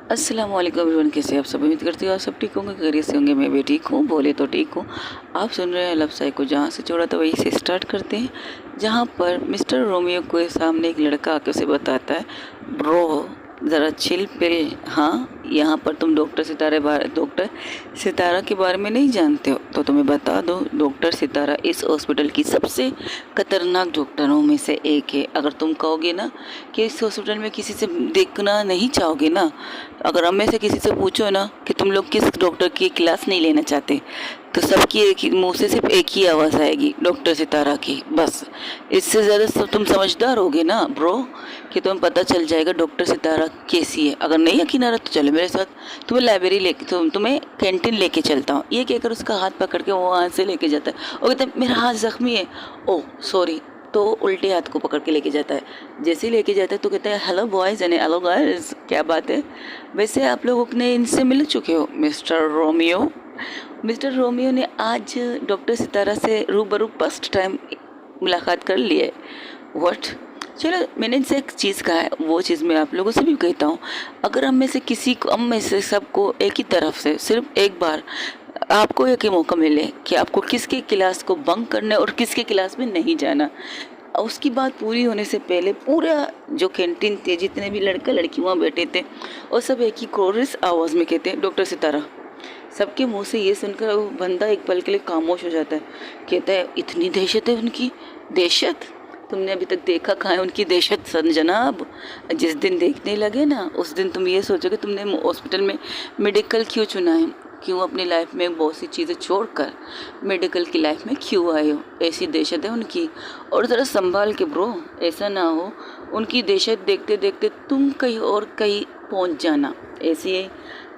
अस्सलाम वालेकुम एवरीवन, कैसे आप सब? उम्मीद करती हूँ आप सब ठीक होंगे, खैरियत से होंगे। मैं भी ठीक हूँ, बोले तो ठीक हूँ। आप सुन रहे हैं लव साइको। जहाँ से छोड़ा था वहीं से स्टार्ट करते हैं। जहाँ पर मिस्टर रोमियो के सामने एक लड़का आके उसे बताता है, ब्रो ज़रा चिल पिल। हाँ, यहाँ पर तुम डॉक्टर सितारा के बारे में नहीं जानते हो तो तुम्हें बता दो, डॉक्टर सितारा इस हॉस्पिटल की सबसे खतरनाक डॉक्टरों में से एक है। अगर तुम कहोगे ना कि इस हॉस्पिटल में किसी से देखना नहीं चाहोगे ना, अगर हम में से किसी से पूछो ना कि तुम लोग किस डॉक्टर की क्लास नहीं लेना चाहते, तो सबकी एक ही मुँह से सिर्फ एक ही आवाज़ आएगी, डॉक्टर सितारा की। बस इससे ज़्यादा तुम समझदार होगे ना ब्रो, कि तुम्हें पता चल जाएगा डॉक्टर सितारा कैसी है। अगर नहीं यकीन आ रहा तो चलो मेरे साथ, तुम्हें लाइब्रेरी लेके तुम्हें कैंटीन लेके चलता हूँ। ये कहकर उसका हाथ पकड़ के वो वहाँ से लेके जाता है। और कहता है मेरा हाथ जख्मी है। ओह सॉरी, तो उल्टे हाथ को पकड़ के लेके जाता है। जैसे ही लेके जाता है तो कहता है hello boys and hello girls, क्या बात है? वैसे आप लोग अपने इनसे मिल चुके हो मिस्टर रोमियो। मिस्टर रोमियो ने आज डॉक्टर सितारा से रूबरू फर्स्ट टाइम मुलाकात कर ली है। व्हाट? चलो, मैंने इनसे एक चीज़ कहा है, वो चीज़ मैं आप लोगों से भी कहता हूँ। अगर हम में से किसी को, हम में से सबको एक ही तरफ से सिर्फ एक बार आपको एक ही मौका मिले कि आपको किसके क्लास को बंक करना है और किसके क्लास में नहीं जाना, उसकी बात पूरी होने से पहले पूरा जो कैंटीन थे, जितने भी लड़का लड़की वहाँ बैठे थे, और सब एक ही कोरस आवाज़ में कहते हैं डॉक्टर सितारा। सबके मुंह से ये सुनकर वो बंदा एक पल के लिए खामोश हो जाता है। कहता है इतनी दहशत है उनकी? दहशत? तुमने अभी तक देखा कहाँ है उनकी दहशत सन जनाब? जिस दिन देखने लगे ना, उस दिन तुम ये सोचोगे तुमने हॉस्पिटल में मेडिकल क्यों चुना है, क्यों अपनी लाइफ में बहुत सी चीज़ें छोड़कर मेडिकल की लाइफ में क्यों आए हो। ऐसी दहशत है उनकी। और ज़रा संभाल के ब्रो, ऐसा ना हो उनकी दहशत देखते देखते तुम कहीं और कहीं पहुंच जाना। ऐसी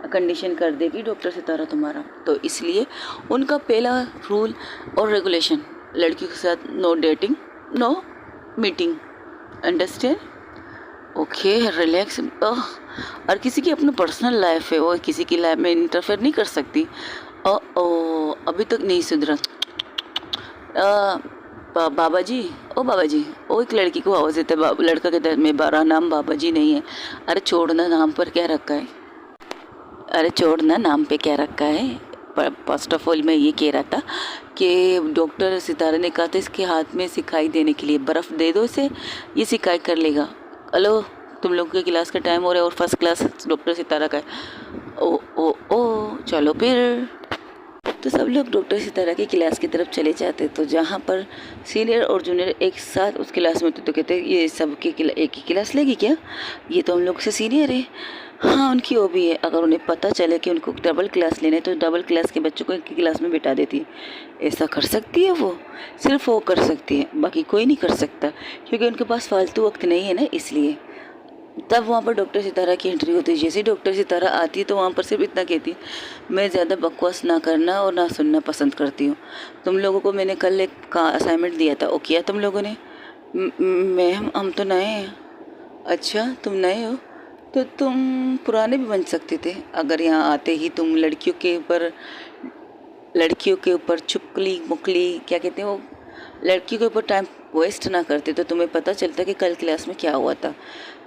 कंडीशन कर देगी डॉक्टर सितारा तुम्हारा। तो इसलिए उनका पहला रूल और रेगुलेशन, लड़कियों के साथ no dating, no meeting. Understand? Okay, relax. और किसी की अपनी पर्सनल लाइफ है, वो किसी की लाइफ में इंटरफेयर नहीं कर सकती। ओ अभी तक नहीं सुधरा। बाबा जी, ओ बाबा जी। ओ एक लड़की को आवाज़ देता है। लड़का कहता है मेरा नाम बाबा जी नहीं है। अरे छोड़ना, नाम पर क्या रखा है? अरे छोड़ना, नाम पे क्या रखा है? फर्स्ट ऑफ ऑल मैं ये कह रहा था कि डॉक्टर सितारा ने कहा था इसके हाथ में सिकाई देने के लिए, बर्फ़ दे दो इसे, ये सिकाई कर लेगा। हेलो, तुम लोगों के क्लास का टाइम हो रहा है और फर्स्ट क्लास डॉक्टर सितारा का है। ओ चलो फिर। तो सब लोग डॉक्टर सितारा की क्लास की तरफ चले जाते। तो जहाँ पर सीनियर और जूनियर एक साथ उस क्लास में थे, तो कहते ये सब की एक ही क्लास लेगी क्या? ये तो हम लोग से सीनियर है। हाँ, उनकी वो भी है। अगर उन्हें पता चले कि उनको डबल क्लास लेना है तो डबल क्लास के बच्चों को एक ही क्लास में बिठा देती है। ऐसा कर सकती है वो, सिर्फ वो कर सकती है, बाकी कोई नहीं कर सकता, क्योंकि उनके पास फालतू वक्त नहीं है ना, इसलिए। तब वहाँ पर डॉक्टर सितारा की एंट्री होती है। जैसे डॉक्टर सितारा आती है तो वहाँ पर सिर्फ इतना कहती है, मैं ज़्यादा बकवास ना करना और ना सुनना पसंद करती हूँ। तुम लोगों को मैंने कल एक का असाइनमेंट दिया था, वो किया तुम लोगों ने? मैम हम तो नए हैं। अच्छा, तुम नए हो तो तुम पुराने भी बन सकते थे। अगर यहाँ आते ही तुम लड़कियों के ऊपर चुपकली मुकली क्या कहते हैं वो, लड़की के ऊपर टाइम वेस्ट ना करते तो तुम्हें पता चलता कि कल क्लास में क्या हुआ था।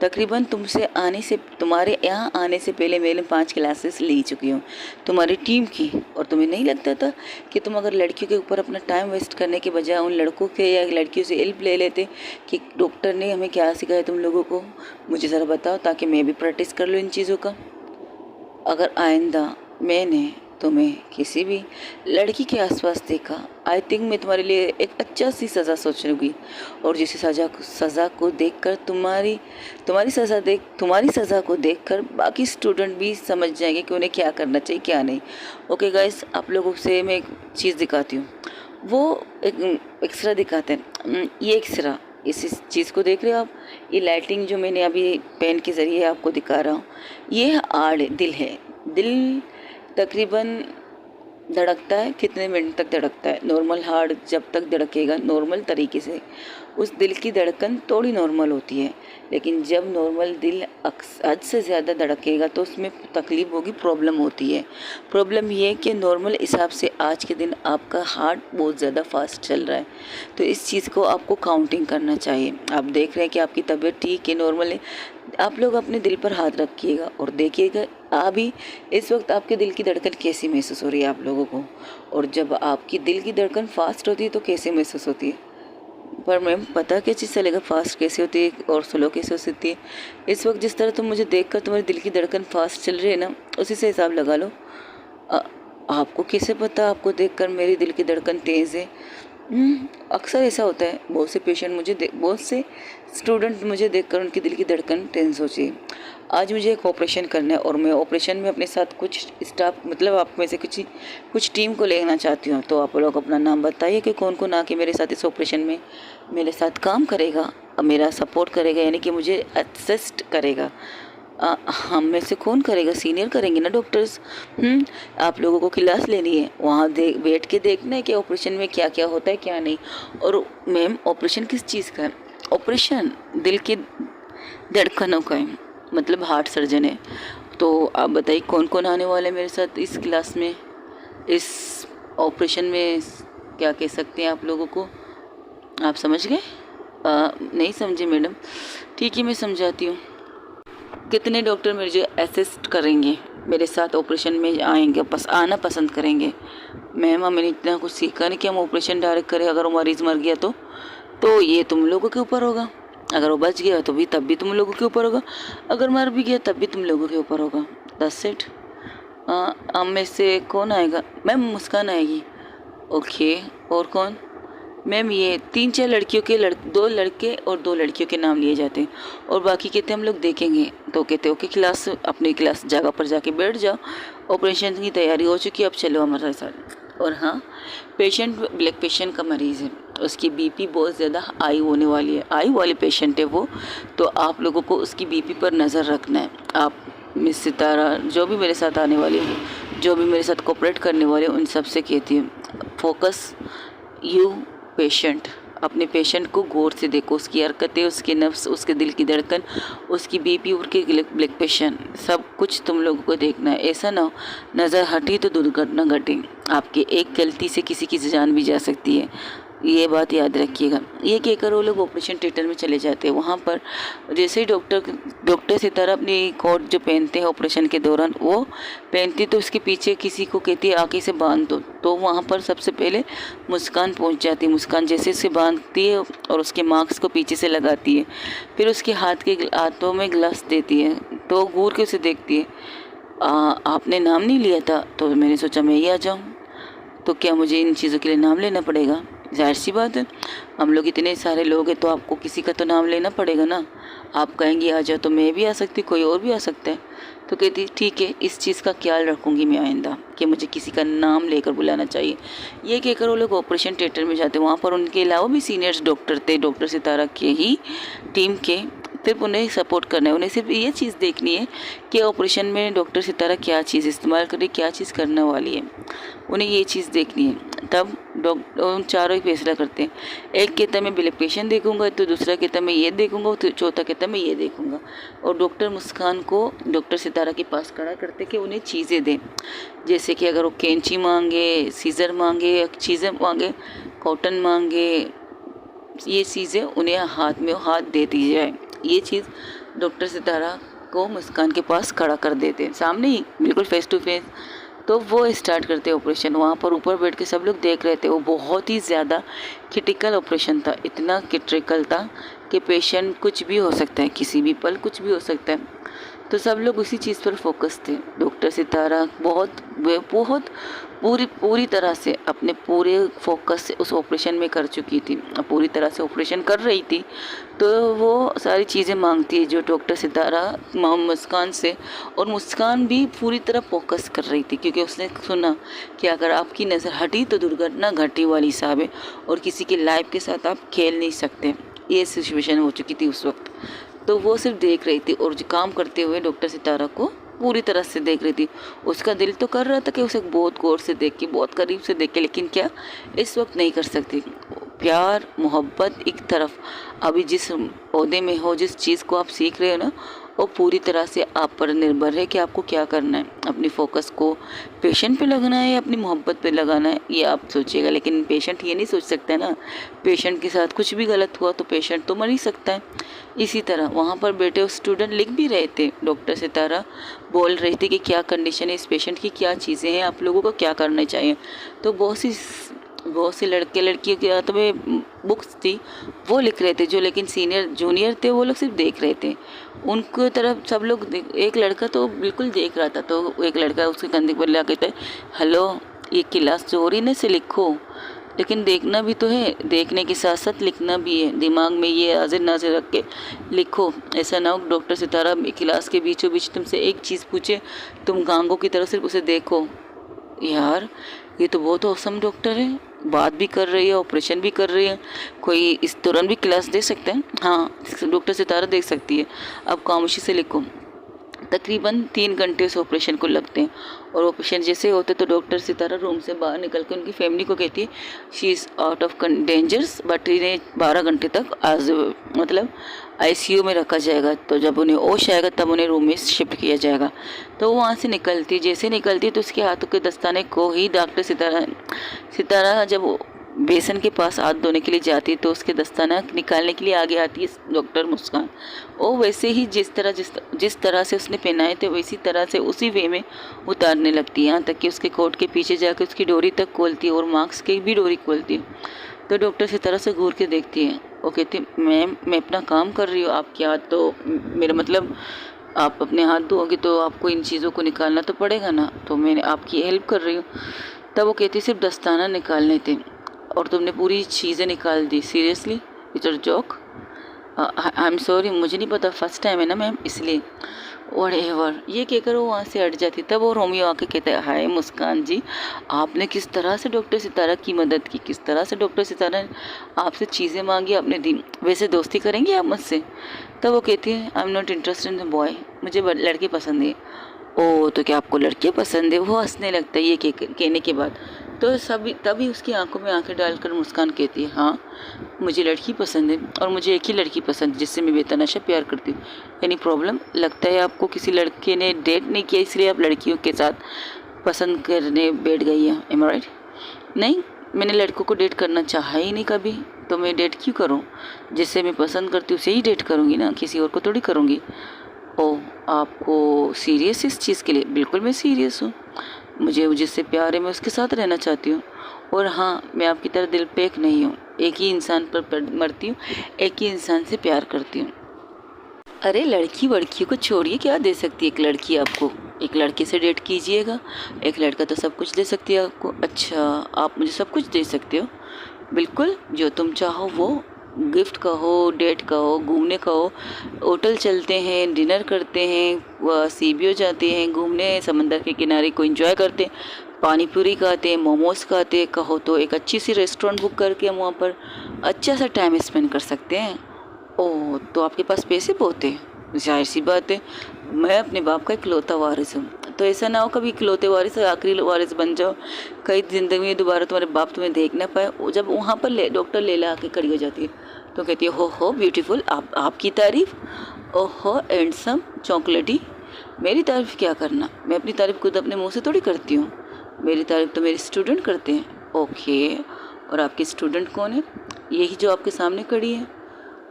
तकरीबन तुम्हारे यहाँ आने से पहले मैंने 5 क्लासेस ली चुकी हूँ तुम्हारी टीम की, और तुम्हें नहीं लगता था कि तुम अगर लड़कियों के ऊपर अपना टाइम वेस्ट करने के बजाय उन लड़कों के या लड़कियों से हेल्प ले लेते कि डॉक्टर ने हमें क्या सिखाया तुम लोगों को, मुझे ज़रा बताओ ताकि मैं भी प्रैक्टिस कर लूँ इन चीज़ों का। अगर आइंदा मैंने तुम्हें किसी भी लड़की के आसपास देखा, आई थिंक मैं तुम्हारे लिए एक अच्छा सी सज़ा सोच लूँगी, और जिस सज़ा को देखकर तुम्हारी सज़ा को देखकर बाकी स्टूडेंट भी समझ जाएंगे कि उन्हें क्या करना चाहिए क्या नहीं। ओके गाइस, आप लोगों से मैं एक चीज़ दिखाती हूँ। वो एक एक्सरा दिखाते हैं। ये एक्सरा, इस चीज़ को देख रहे हो आप? ये लाइटिंग जो मैंने अभी पेन के ज़रिए आपको दिखा रहा हूँ, ये दिल है। दिल तकरीबन धड़कता है, कितने मिनट तक धड़कता है? नॉर्मल हार्ट जब तक धड़केगा नॉर्मल तरीके से, उस दिल की धड़कन थोड़ी नॉर्मल होती है, लेकिन जब नॉर्मल दिल हद से ज़्यादा धड़केगा तो उसमें तकलीफ होगी, प्रॉब्लम होती है। प्रॉब्लम ये है कि नॉर्मल हिसाब से आज के दिन आपका हार्ट बहुत ज़्यादा फास्ट चल रहा है, तो इस चीज़ को आपको काउंटिंग करना चाहिए। आप देख रहे हैं कि आपकी तबीयत ठीक है, नॉर्मल है, आप लोग अपने दिल पर हाथ रखिएगा और देखिएगा अभी इस वक्त आपके दिल की धड़कन कैसी महसूस हो रही है आप लोगों को, और जब आपकी दिल की धड़कन फास्ट होती है तो कैसे महसूस होती है। पर मैम पता क्या चीज़ चलेगा फास्ट कैसे होती है और स्लो कैसे हो सकती है। इस वक्त जिस तरह तुम मुझे देखकर तुम्हारे दिल की धड़कन फास्ट चल रही है ना, उसी से हिसाब लगा लो। आपको कैसे पता आपको देखकर मेरी दिल की धड़कन तेज़ है। अक्सर ऐसा होता है, बहुत से स्टूडेंट मुझे देखकर उनकी दिल की धड़कन तेज होती है। आज मुझे एक ऑपरेशन करना है और मैं ऑपरेशन में अपने साथ कुछ स्टाफ मतलब आप में से कुछ टीम को लेना चाहती हूँ। तो आप लोग अपना नाम बताइए कि कौन कौन आके मेरे साथ इस ऑपरेशन में मेरे साथ काम करेगा, मेरा सपोर्ट करेगा, यानी कि मुझे असिस्ट करेगा। हम में से कौन करेगा, सीनियर करेंगे ना डॉक्टर्स। आप लोगों को क्लास लेनी है, वहाँ बैठ के देखना है कि ऑपरेशन में क्या क्या होता है क्या नहीं। और मैम ऑपरेशन किस चीज़ का है? ऑपरेशन दिल की धड़कनों का है, मतलब हार्ट सर्जन है। तो आप बताइए कौन कौन आने वाले हैं मेरे साथ इस क्लास में, इस ऑपरेशन में। क्या कह सकते हैं आप लोगों को, आप समझ गए? नहीं समझे मैडम? ठीक है मैं समझाती हूँ। कितने डॉक्टर मुझे असिस्ट करेंगे, मेरे साथ ऑपरेशन में आएंगे, आना पसंद करेंगे? मैम मैंने इतना कुछ सीखा नहीं कि हम ऑपरेशन डायरेक्ट करें। अगर वो मरीज़ मर गया तो ये तुम लोगों के ऊपर होगा। अगर वो बच गया तो भी तब भी तुम लोगों के ऊपर होगा। अगर मर भी गया तब भी तुम लोगों के ऊपर होगा। That's it. हम में से कौन आएगा? मैम मुस्कान आएगी। ओके, और कौन? मैम ये 3-4 लड़कियों के 2 लड़के और 2 लड़कियों के नाम लिए जाते हैं और बाकी कहते हम लोग देखेंगे। तो कहते ओके क्लास अपनी क्लास जगह पर जाके बैठ जाओ, ऑपरेशन की तैयारी हो चुकी है, अब चलो हमारे साथ। और हाँ, पेशेंट ब्लड पेशेंट का मरीज़ है, उसकी बीपी बहुत ज़्यादा हाई होने वाली है, हाई वाली पेशेंट है वो। तो आप लोगों को उसकी बीपी पर नज़र रखना है। आप मिस सितारा जो भी मेरे साथ आने वाली है, जो भी मेरे साथ कोऑपरेट करने वाले उन सब से कहती हूँ फोकस यू पेशेंट। अपने पेशेंट को गौर से देखो, उसकी हरकतें, उसके नफ्स, उसके दिल की धड़कन, उसकी बीपी और के ब्लड प्रेशर, सब कुछ तुम लोगों को देखना है। ऐसा ना हो नज़र हटी तो दुर्घटना घटी। आपके एक गलती से किसी की जान भी जा सकती है, ये बात याद रखिएगा। ये कहकर वो लोग ऑपरेशन थिएटर में चले जाते हैं। वहाँ पर जैसे ही डॉक्टर सितारा अपनी कोट जो पहनते हैं ऑपरेशन के दौरान, वो पहनती तो उसके पीछे किसी को कहती है आके से बांध दो। तो वहाँ पर सबसे पहले मुस्कान पहुँच जाती है। मुस्कान जैसे उसे बांधती है और उसके मास्क को पीछे से लगाती है, फिर उसके हाथों में ग्लव्स देती है। तो घूर के उसे देखती है। आपने नाम नहीं लिया था, तो मैंने सोचा मैं ही आ जाऊँ। तो क्या मुझे इन चीज़ों के लिए नाम लेना पड़ेगा? जाहिर सी बात है, हम लोग इतने सारे लोग हैं तो आपको किसी का तो नाम लेना पड़ेगा ना। आप कहेंगी आ जाओ तो मैं भी आ सकती, कोई और भी आ सकता है। तो कहती ठीक है, इस चीज़ का ख्याल रखूँगी मैं आइंदा कि मुझे किसी का नाम लेकर बुलाना चाहिए। ये कहकर वो लोग ऑपरेशन थिएटर में जाते। वहाँ पर उनके अलावा भी सीनियर्स डॉक्टर थे, डॉक्टर सितारा के ही टीम के। सिर्फ उन्हें सपोर्ट करना है, उन्हें सिर्फ ये चीज़ देखनी है कि ऑपरेशन में डॉक्टर सितारा क्या चीज़ इस्तेमाल कर रही, क्या चीज़ करने वाली है, उन्हें ये चीज़ देखनी है। तब डॉक्टर चारों ही फैसला करते हैं। एक कहता मैं ब्लड प्रेशर देखूंगा, तो दूसरा कहता मैं ये देखूंगा, तो चौथा कहता मैं ये देखूंगा। और डॉक्टर मुस्कान को डॉक्टर सितारा के पास खड़ा करते कि उन्हें चीज़ें दें, जैसे कि अगर वो कैंची मांगे, सीज़र मांगे, चीज़ें मांगे, कॉटन मांगे, ये चीज़ें उन्हें हाथ में हाथ दे दी जाए। ये चीज़ डॉक्टर सितारा को मुस्कान के पास खड़ा कर देते, सामने ही बिल्कुल फेस टू फेस। तो वो स्टार्ट करते ऑपरेशन। वहाँ पर ऊपर बैठ के सब लोग देख रहे थे। वो बहुत ही ज़्यादा क्रिटिकल ऑपरेशन था, इतना क्रिटिकल था कि पेशेंट कुछ भी हो सकता है, किसी भी पल कुछ भी हो सकता है। तो सब लोग उसी चीज़ पर फोकस थे। डॉक्टर सितारा बहुत पूरी तरह से अपने पूरे फोकस से उस ऑपरेशन में कर चुकी थी, पूरी तरह से ऑपरेशन कर रही थी। तो वो सारी चीज़ें मांगती है जो डॉक्टर सितारा मुस्कान से, और मुस्कान भी पूरी तरह फोकस कर रही थी क्योंकि उसने सुना कि अगर आपकी नज़र हटी तो दुर्घटना घटी वाली हिसाब है और किसी की लाइफ के साथ आप खेल नहीं सकते। ये सिचुएशन हो चुकी थी उस वक्त। तो वो सिर्फ देख रही थी और जो काम करते हुए डॉक्टर सितारा को पूरी तरह से देख रही थी। उसका दिल तो कर रहा था कि उसे बहुत गौर से देख के, बहुत करीब से देख के, लेकिन क्या इस वक्त नहीं कर सकती। प्यार मोहब्बत एक तरफ, अभी जिस पौधे में हो, जिस चीज़ को आप सीख रहे हो ना, और पूरी तरह से आप पर निर्भर है कि आपको क्या करना है। अपनी फोकस को पेशेंट पे लगाना है या अपनी मोहब्बत पे लगाना है, ये आप सोचिएगा। लेकिन पेशेंट ये नहीं सोच सकता ना, पेशेंट के साथ कुछ भी गलत हुआ तो पेशेंट तो मर ही सकता है। इसी तरह वहाँ पर बैठे स्टूडेंट लिख भी रहे थे, डॉक्टर सितारा बोल रही थी कि क्या कंडीशन है इस पेशेंट की, क्या चीज़ें हैं, आप लोगों को क्या करना चाहिए। तो बहुत सी लड़के लड़कियों के हाथ में बुक्स थी, वो लिख रहे थे। जो लेकिन सीनियर जूनियर थे वो लोग सिर्फ देख रहे थे, उनको तरफ सब लोग एक लड़का तो बिल्कुल देख रहा था। तो एक लड़का उसके कंधे पर ला कहता है, हेलो ये क्लास चोरी ने से लिखो, लेकिन देखना भी तो है, देखने के साथ साथ लिखना भी है, दिमाग में ये हाजिर नाजिर रख के लिखो। ऐसा ना हो डॉक्टर सितारा क्लास के बीचों बीच तुमसे एक चीज़ पूछे, तुम गांगों की तरफ सिर्फ उसे देखो। यार ये तो बहुत औसम डॉक्टर है, बात भी कर रही है, ऑपरेशन भी कर रही है, कोई इस दौरान भी क्लास दे सकता है। हाँ डॉक्टर सितारा देख सकती है। अब खामोशी से लिखो। तकरीबन 3 घंटे उस ऑपरेशन को लगते हैं, और ऑपरेशन जैसे होते तो डॉक्टर सितारा रूम से बाहर निकल के उनकी फैमिली को कहती है she is out of dangers, but इन्हें 12 घंटे तक मतलब आईसीयू में रखा जाएगा। तो जब उन्हें होश आएगा तब उन्हें रूम में शिफ्ट किया जाएगा। तो वो वहाँ से निकलती, जैसे निकलती तो उसके हाथों के दस्ताने को ही डॉक्टर सितारा जब बेसन के पास हाथ धोने के लिए जाती है तो उसके दस्ताना निकालने के लिए आगे आती है डॉक्टर मुस्कान। वो वैसे ही जिस तरह से उसने पहनाए थे वैसी तरह से उसी वे में उतारने लगती है, यहाँ तक कि उसके कोट के पीछे जाकर उसकी डोरी तक खोलती है और मास्क की भी डोरी खोलती है। तो डॉक्टर से तरह से घूर के देखती है, वो कहती है मैम मैं अपना काम कर रही हूँ, आपके हाथ तो मेरा मतलब आप अपने हाथ धोगे तो आपको इन चीज़ों को निकालना तो पड़ेगा ना, तो मैं आपकी हेल्प कर रही हूँ। तब वो कहती सिर्फ दस्ताना निकालने थे और तुमने पूरी चीज़ें निकाल दी, seriously it's a joke. I am sorry, मुझे नहीं पता, फर्स्ट टाइम है ना मैम इसलिए। व्हाटएवर ये कहकर वो वहाँ से हट जाती। तब वो रोमियो आके कहता है हाय मुस्कान जी, आपने किस तरह से डॉक्टर सितारा की मदद की, किस तरह से डॉक्टर सितारा ने आपसे चीज़ें मांगी आपने दी, वैसे दोस्ती करेंगे आप मुझसे। तब वो कहती है I am not interested in the boy, मुझे लड़के पसंद है। ओ तो क्या आपको लड़के पसंद है? वो हंसने लगता है ये कहने के बाद। तो तभी उसकी आंखों में आंखें डालकर मुस्कान कहती है हाँ मुझे लड़की पसंद है, और मुझे एक ही लड़की पसंद है जिससे मैं बेतहाशा प्यार करती हूँ। Any problem? लगता है आपको किसी लड़के ने डेट नहीं किया इसलिए आप लड़कियों के साथ पसंद करने बैठ गई है, एम आई राइट? नहीं, मैंने लड़कों को डेट करना चाहा ही नहीं कभी, तो मैं डेट क्यों करूँ? जिससे मैं पसंद करती हूँ उसे ही डेट करूँगी ना, किसी और को थोड़ी करूँगी। ओह आपको सीरियस इस चीज़ के लिए? बिल्कुल मैं सीरियस हूँ, मुझे जिससे प्यार है मैं उसके साथ रहना चाहती हूँ। और हाँ मैं आपकी तरह दिल पे एक नहीं हूँ, एक ही इंसान पर मरती हूँ, एक ही इंसान से प्यार करती हूँ। अरे लड़की वड़कियों को छोड़िए, क्या दे सकती है एक लड़की आपको? एक लड़के से डेट कीजिएगा, एक लड़का तो सब कुछ दे सकती है आपको। अच्छा आप मुझे सब कुछ दे सकते हो? बिल्कुल, जो तुम चाहो वो, गिफ्ट का हो, डेट का हो, घूमने का हो, होटल चलते हैं, डिनर करते हैं, सीबीओ जाते हैं घूमने, समंदर के किनारे को एंजॉय करते हैं, पानी पूरी खाते हैं, मोमोज खाते हैं, कहो तो एक अच्छी सी रेस्टोरेंट बुक करके हम वहाँ पर अच्छा सा टाइम स्पेंड कर सकते हैं। ओह तो आपके पास पैसे बहुत हैं, जाहिर सी बात है, मैं अपने बाप का इकलौता वारिस हूँ। तो ऐसा ना हो कभी इकलौते वारिस आखिरी वारिस बन जाओ, कई ज़िंदगी में दोबारा तुम्हारे बाप तुम्हें देख ना पाए। जब वहाँ पर डॉक्टर लेला आके खड़ी हो जाती है तो कहती है हो ब्यूटीफुल, आपकी तारीफ़, ओहो हैंडसम चॉकलेटी। मेरी तारीफ़ क्या करना, मैं अपनी तारीफ़ खुद अपने मुँह से थोड़ी करती हूँ, मेरी तारीफ़ तो मेरे स्टूडेंट करते हैं। ओके, और आपकी स्टूडेंट कौन है? यही जो आपके सामने खड़ी है।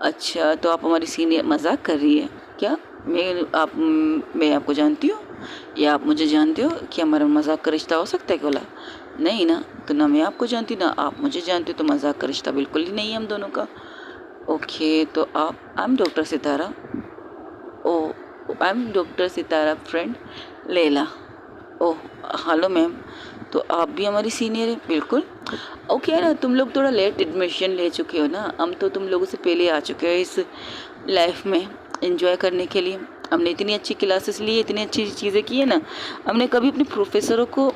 अच्छा तो आप हमारी सीनियर, मजाक कर रही है क्या? मैं आपको जानती हूँ या आप मुझे जानते हो? क्या हमारा मजाक का रिश्ता हो सकता है? बोला नहीं ना, तो ना मैं आपको जानती ना आप मुझे जानते हो, तो मजाक का रिश्ता बिल्कुल ही नहीं है हम दोनों का। ओके तो I am doctor Sitara. Oh I am doctor Sitara friend Leila. Oh hello ma'am, तो आप भी हमारी सीनियर है? बिल्कुल। ओके ना, तुम लोग थोड़ा लेट एडमिशन ले चुके हो ना, हम तो तुम लोगों से पहले आ चुके हैं इस लाइफ में एंजॉय करने के लिए। हमने इतनी अच्छी क्लासेस ली, इतनी अच्छी चीज़ें की है ना, हमने कभी अपने प्रोफेसरों को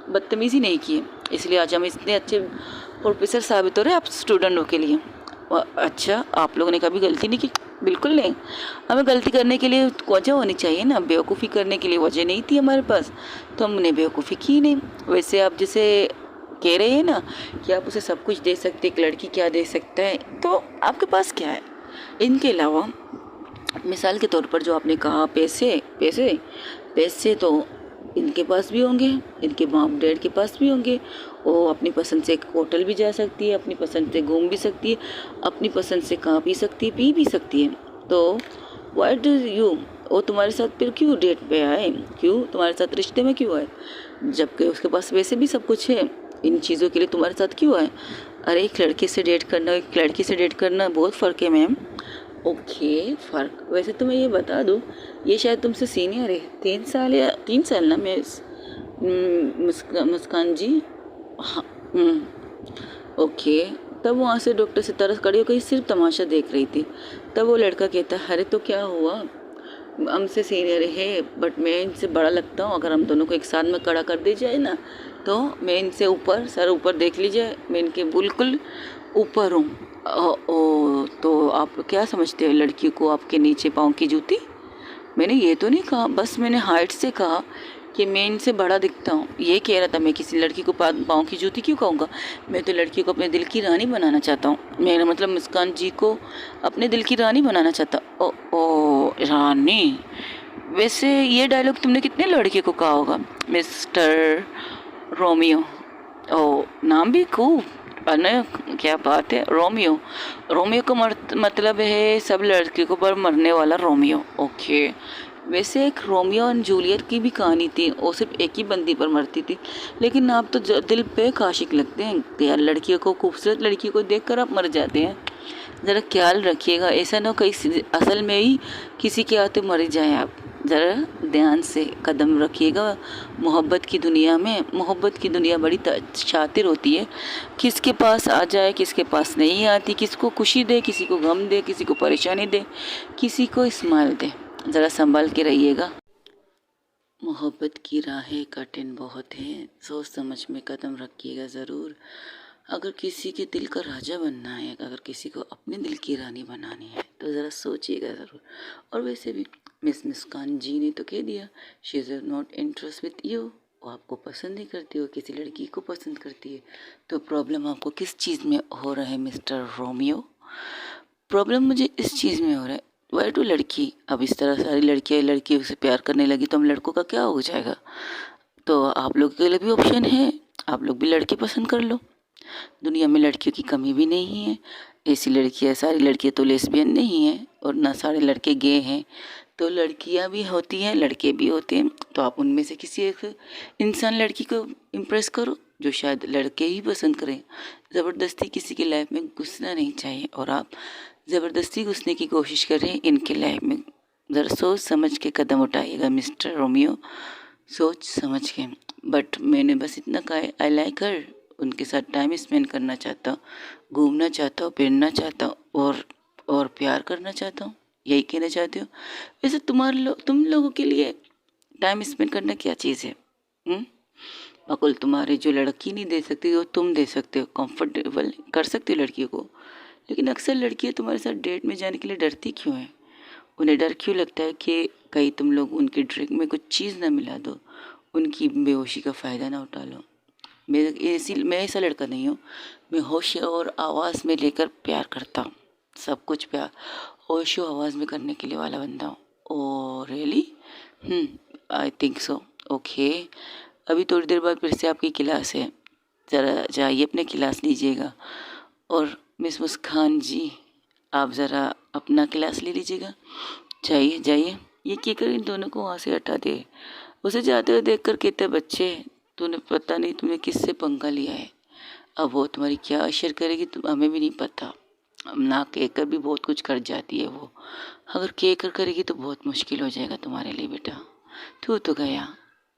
बदतमीज़ी नहीं की है, इसलिए आज हम इतने अच्छे प्रोफेसर साबित हो रहे हैं आप स्टूडेंटों के लिए। अच्छा आप लोगों ने कभी गलती नहीं की? बिल्कुल नहीं, हमें गलती करने के लिए वजह होनी चाहिए ना, बेवकूफ़ी करने के लिए वजह नहीं थी हमारे पास, तो हमने बेवकूफ़ी की नहीं। वैसे आप जैसे कह रहे हैं ना कि आप उसे सब कुछ दे सकते, एक लड़की क्या दे सकता है, तो आपके पास क्या है? इनके अलावा मिसाल के तौर पर जो आपने कहा पैसे पैसे पैसे तो इनके पास भी होंगे, इनके माँ डैड के पास भी होंगे। वो अपनी पसंद से एक होटल भी जा सकती है, अपनी पसंद से घूम भी सकती है, अपनी पसंद से खा पी सकती है, पी भी सकती है। तो व्हाई डू यू, वो तुम्हारे साथ फिर क्यों डेट पे आए, क्यों तुम्हारे साथ रिश्ते में क्यों आए, जबकि उसके पास वैसे भी सब कुछ है। इन चीज़ों के लिए तुम्हारे साथ क्यों आए? अरे एक लड़के से डेट करना, एक लड़की से डेट करना बहुत फ़र्क है मैम। ओके फ़र्क, वैसे तो मैं ये बता दूँ, ये शायद तुमसे सीनियर है, 3 साल या 3 साल ना। मैं मुस्कान जी, हाँ। ओके। तब वहाँ से डॉक्टर से तरस खड़ी हो गई, सिर्फ तमाशा देख रही थी। तब वो लड़का कहता, अरे तो क्या हुआ, हमसे सीनियर है बट मैं इनसे बड़ा लगता हूँ। अगर हम दोनों को एक साथ में खड़ा कर दी जाए ना, तो मैं इनसे ऊपर, सर ऊपर देख लीजिए, मैं इनके बिल्कुल ऊपर हूँ। ओ तो आप क्या समझते हो, लड़की को आपके नीचे पाँव की जूती? मैंने ये तो नहीं कहा, बस मैंने हाइट से कहा कि मैं इनसे बड़ा दिखता हूँ, ये कह रहा था। मैं किसी लड़की को पाँव की जूती क्यों कहूँगा? मैं तो लड़की को अपने दिल की रानी बनाना चाहता हूँ। मेरा मतलब मुस्कान जी को अपने दिल की रानी बनाना चाहता। ओ रानी, वैसे ये डायलॉग तुमने कितने लड़के को कहा होगा? Mister Romeo. ओ नाम भी खूब, अरे क्या बात है, रोमियो। रोमियो का मतलब है सब लड़के को पर मरने वाला रोमियो। ओके। वैसे एक रोमियो और जूलियट की भी कहानी थी, वो सिर्फ एक ही बंदी पर मरती थी, लेकिन आप तो दिल पे आशिक लगते हैं यार। लड़कियों को, खूबसूरत लड़की को देखकर आप मर जाते हैं। ज़रा ख्याल रखिएगा, ऐसा ना कहीं असल में ही किसी के आते मर जाए आप। ज़रा ध्यान से कदम रखिएगा मोहब्बत की दुनिया में। मोहब्बत की दुनिया बड़ी शातिर होती है, किसके पास आ जाए, किसके पास नहीं आती, किसको खुशी दे, किसी को गम दे, किसी को परेशानी दे, किसी को इस्माइल दे। ज़रा संभल के रहिएगा। मोहब्बत की राहें कठिन बहुत हैं, सोच समझ में कदम रखिएगा ज़रूर। अगर किसी के दिल का राजा बनना है, अगर किसी को अपने दिल की रानी बनानी है, तो ज़रा सोचिएगा ज़रूर। और वैसे भी मिस मुस्कान जी ने तो कह दिया, she is not interest with you, वो आपको पसंद नहीं करती, हो किसी लड़की को पसंद करती है। तो प्रॉब्लम आपको किस चीज़ में हो रहा है मिस्टर रोमियो? प्रॉब्लम मुझे इस चीज़ में हो रहा है, वाई टू लड़की, अब इस तरह सारी लड़कियाँ लड़कियों से प्यार करने लगी तो हम लड़कों का क्या हो जाएगा? तो आप लोगों के लिए भी ऑप्शन है, आप लोग भी लड़के पसंद कर लो। दुनिया में लड़कियों की कमी भी नहीं है। ऐसी लड़कियाँ, सारी लड़कियाँ तो लेस्बियन नहीं हैं, और ना सारे लड़के गे हैं। तो लड़कियाँ भी होती हैं, लड़के भी होते हैं। तो आप उनमें से किसी एक इंसान लड़की को इम्प्रेस करो जो शायद लड़के ही पसंद करें। ज़बरदस्ती किसी की लाइफ में घुसना नहीं चाहिए, और आप ज़बरदस्ती घुसने की कोशिश कर रहे हैं इनके लाइफ में। ज़रा सोच समझ के कदम उठाइएगा मिस्टर रोमियो, सोच समझ के। बट मैंने बस इतना कहा है, आई लाइक हर, उनके साथ टाइम स्पेंड करना चाहता हूँ, घूमना चाहता हूँ, फिरना चाहता हूँ, और प्यार करना चाहता हूँ। यही कहना चाहते हो? वैसे तुम लोगों के लिए टाइम स्पेंड करना क्या चीज़ है? अकुल तुम्हारे जो लड़की नहीं दे सकती वो तुम दे सकते हो, कंफर्टेबल कर सकते हो लड़कियों को। लेकिन अक्सर लड़कियाँ तुम्हारे साथ डेट में जाने के लिए डरती क्यों हैं? उन्हें डर क्यों लगता है कि कहीं तुम लोग उनकी ड्रिंक में कुछ चीज़ ना मिला दो, उनकी बेहोशी का फ़ायदा ना उठा लो। मैं ऐसा लड़का नहीं हूँ। मैं होश और आवाज़ में लेकर प्यार करता हूँ, सब कुछ प्यार होश और आवाज़ में करने के लिए वाला बंदा हूँ। Oh really? I think so. Okay. अभी थोड़ी देर बाद फिर से आपकी क्लास है, ज़रा जाइए अपने क्लास लीजिएगा। और मिस मुस्कान जी, आप ज़रा अपना क्लास ले लीजिएगा, जाइए जाइए। ये कहकर इन दोनों को वहाँ से हटा दे। उसे जाते हुए देख कर कहते, बच्चे तूने पता नहीं तुमने किससे पंगा लिया है। अब वो तुम्हारी क्या असर करेगी तुम हमें भी नहीं पता। अब ना कहकर भी बहुत कुछ कर जाती है वो, अगर कहकर करेगी तो बहुत मुश्किल हो जाएगा तुम्हारे लिए बेटा। तू तो गया,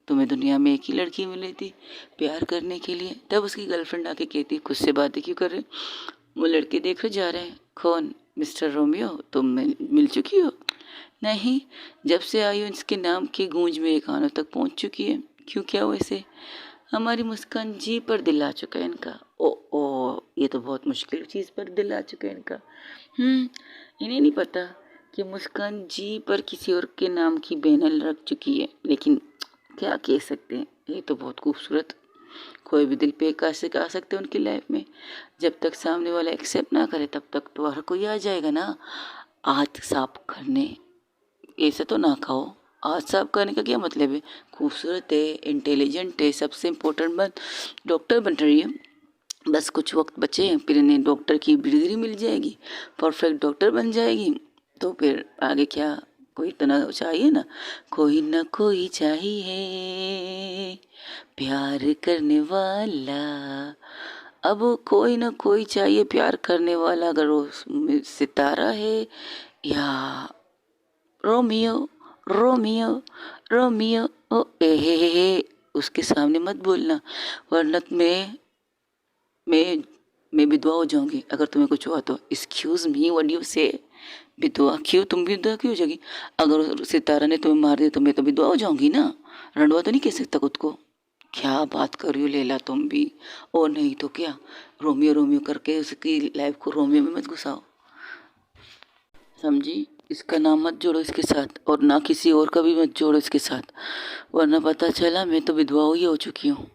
तुम्हें दुनिया में एक ही लड़की मिली थी प्यार करने के लिए। तब उसकी गर्लफ्रेंड आके कहती, खुद से बातें क्यों कर रहे, वो लड़के देखो जा रहे हैं। कौन? मिस्टर रोमियो, तुम मिल चुकी हो? नहीं, जब से आई हूँ इसके नाम की गूंज मेरे कानों तक पहुँच चुकी है। क्यों, क्या वैसे? हमारी मुस्कान जी पर दिल आ चुका है इनका। ओ ये तो बहुत मुश्किल चीज़ पर दिल आ चुका है इनका। इन्हें नहीं पता कि मुस्कान जी पर किसी और के नाम की बैनर रख चुकी है, लेकिन क्या कह सकते हैं, ये तो बहुत खूबसूरत। कोई भी दिल पे कैसे आ सकते हैं उनकी लाइफ में। जब तक सामने वाला एक्सेप्ट ना करे तब तक तो हर कोई आ जाएगा ना हाथ साफ करने, ऐसा तो ना खाओ। आज साहब कहने का क्या मतलब है? खूबसूरत है, इंटेलिजेंट है, सबसे इम्पोर्टेंट बात डॉक्टर बन रही है। बस कुछ वक्त बचे हैं, फिर इन्हें डॉक्टर की डिग्री मिल जाएगी, परफेक्ट डॉक्टर बन जाएगी। तो फिर आगे क्या, कोई तो ना चाहिए ना कोई चाहिए प्यार करने वाला। अब कोई ना कोई चाहिए प्यार करने वाला, अगर वो सितारा है या रोमियो। रोमियो रोमियो ओ ए हे, उसके सामने मत बोलना, वरना मैं मैं विधवा हो जाऊंगी अगर तुम्हें कुछ हुआ तो। एक्सक्यूज मी, व्हाट यू से? विधवा क्यों? तुम भी विधवा क्यों हो जाएगी? अगर सितारा ने तुम्हें मार दिया तो मैं तो विधवा हो जाऊंगी ना। रणवा तो नहीं कह सकता खुद को। क्या बात कर रही हो लैला तुम भी? और नहीं तो क्या, रोमियो रोमियो करके उसकी लाइफ को रोमियो में मत घुसाओ, समझी? इसका नाम मत जोड़ो इसके साथ, और ना किसी और का भी मत जोड़ो इसके साथ, वरना पता चला मैं तो विधवा ही हो चुकी हूँ।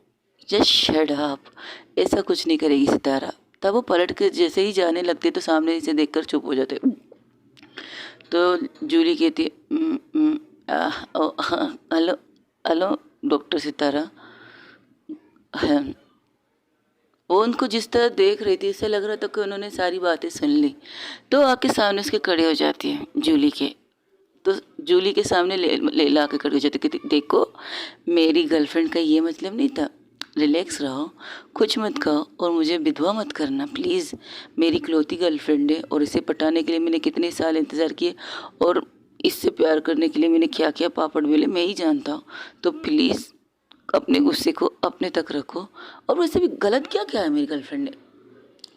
Just shut up. ऐसा कुछ नहीं करेगी सितारा। तब वो पलट के जैसे ही जाने लगते तो सामने से देखकर चुप हो जाते। तो जूली कहती हेलो हेलो डॉक्टर सितारा। हाँ, वो उनको जिस तरह देख रही थी ऐसा लग रहा था कि उन्होंने सारी बातें सुन ली। तो आके सामने उसके खड़े हो जाती है जूली के। तो जूली के सामने ले के खड़े हो जाती कहती देखो, मेरी गर्लफ्रेंड का ये मतलब नहीं था, रिलैक्स रहो, कुछ मत कहो और मुझे विधवा मत करना प्लीज़। मेरी इकलौती गर्लफ्रेंड है और इसे पटाने के लिए मैंने कितने साल इंतज़ार किए, और इससे प्यार करने के लिए मैंने क्या क्या पापड़ बेले मैं ही जानता हूँ। तो प्लीज़ अपने गुस्से को अपने तक रखो। और वैसे भी गलत क्या क्या है मेरी गर्लफ्रेंड ने?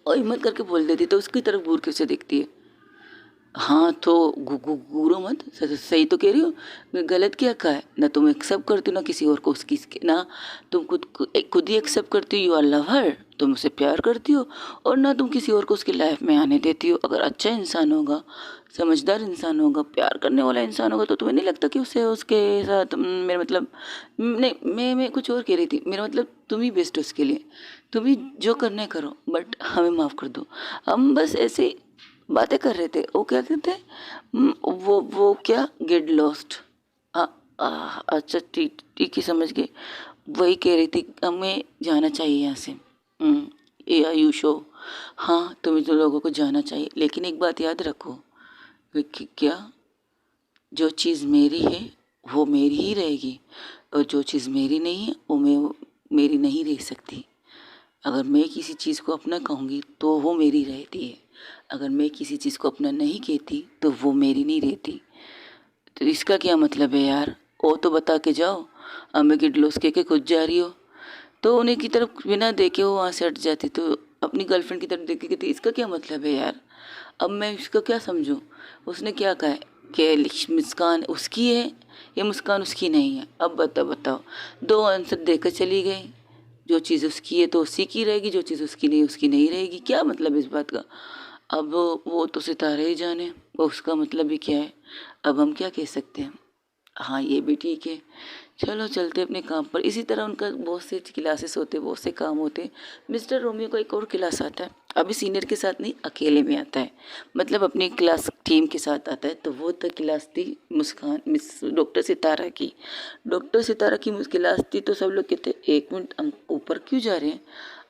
और हिम्मत करके बोल देती तो उसकी तरफ घूर के उसे देखती है। हाँ तो घूरो मत, सही तो कह रही हो। गलत क्या कहा है? ना तुम एक्सेप्ट करती हो ना किसी और को उसकी ना तुम खुद ही एक्सेप्ट करती हो, यू आर लव हर, तुम उसे प्यार करती हो, और ना तुम किसी और को उसकी लाइफ में आने देती हो। अगर अच्छा इंसान होगा, समझदार इंसान होगा, प्यार करने वाला इंसान होगा, तो तुम्हें नहीं लगता कि उसे उसके साथ मेरा मतलब नहीं, मैं कुछ और कह रही थी। मेरा मतलब तुम ही बेस्ट हो उसके लिए, तुम ही जो करने करो, बट हमें माफ़ कर दो। हम बस ऐसे बातें कर रहे थे। वो क्या कहते हैं, वो क्या, गेट लॉस्ट। अच्छा ठीक ठीक ही समझ गए। वही कह रही थी हमें जाना चाहिए यहाँ से। ये आयुष हो, हाँ तुम्हें तो लोगों को जाना चाहिए, लेकिन एक बात याद रखो कि क्या, जो चीज़ मेरी है वो मेरी ही रहेगी, और जो चीज़ मेरी नहीं है वो मेरी नहीं रह सकती। अगर मैं किसी चीज़ को अपना कहूँगी तो वो मेरी रहती है, अगर मैं किसी चीज़ को अपना नहीं कहती तो वो मेरी नहीं रहती। तो इसका क्या मतलब है यार? वो तो बता के जाओ। हमें गिडलोस कह के खुद जा रही हो, तो उन्हें की तरफ बिना देखे वो वहाँ से हट जाती, तो अपनी गर्लफ्रेंड की तरफ देख के कहती इसका क्या मतलब है यार? अब मैं इसका क्या समझूं? उसने क्या कहा है कि मुस्कान उसकी है या मुस्कान उसकी नहीं है? अब बताओ। दो आंसर देकर चली गई। जो चीज़ उसकी है तो उसी की रहेगी, जो चीज़ उसकी नहीं उसकी नहीं रहेगी। क्या मतलब इस बात का? अब वो तो सितारे ही जाने, वो उसका मतलब भी क्या है। अब हम क्या कह सकते हैं? हाँ ये भी ठीक है, चलो चलते अपने काम पर। इसी तरह उनका बहुत से क्लासेस होते, बहुत से काम होते। मिस्टर रोमियो का एक और क्लास आता है, अभी सीनियर के साथ नहीं, अकेले में आता है, मतलब अपनी क्लास टीम के साथ आता है। तो वो तो क्लास थी मुस्कान मिस डॉक्टर सितारा की। डॉक्टर सितारा की क्लास थी। तो सब लोग कहते एक मिनट हम ऊपर क्यों जा रहे हैं?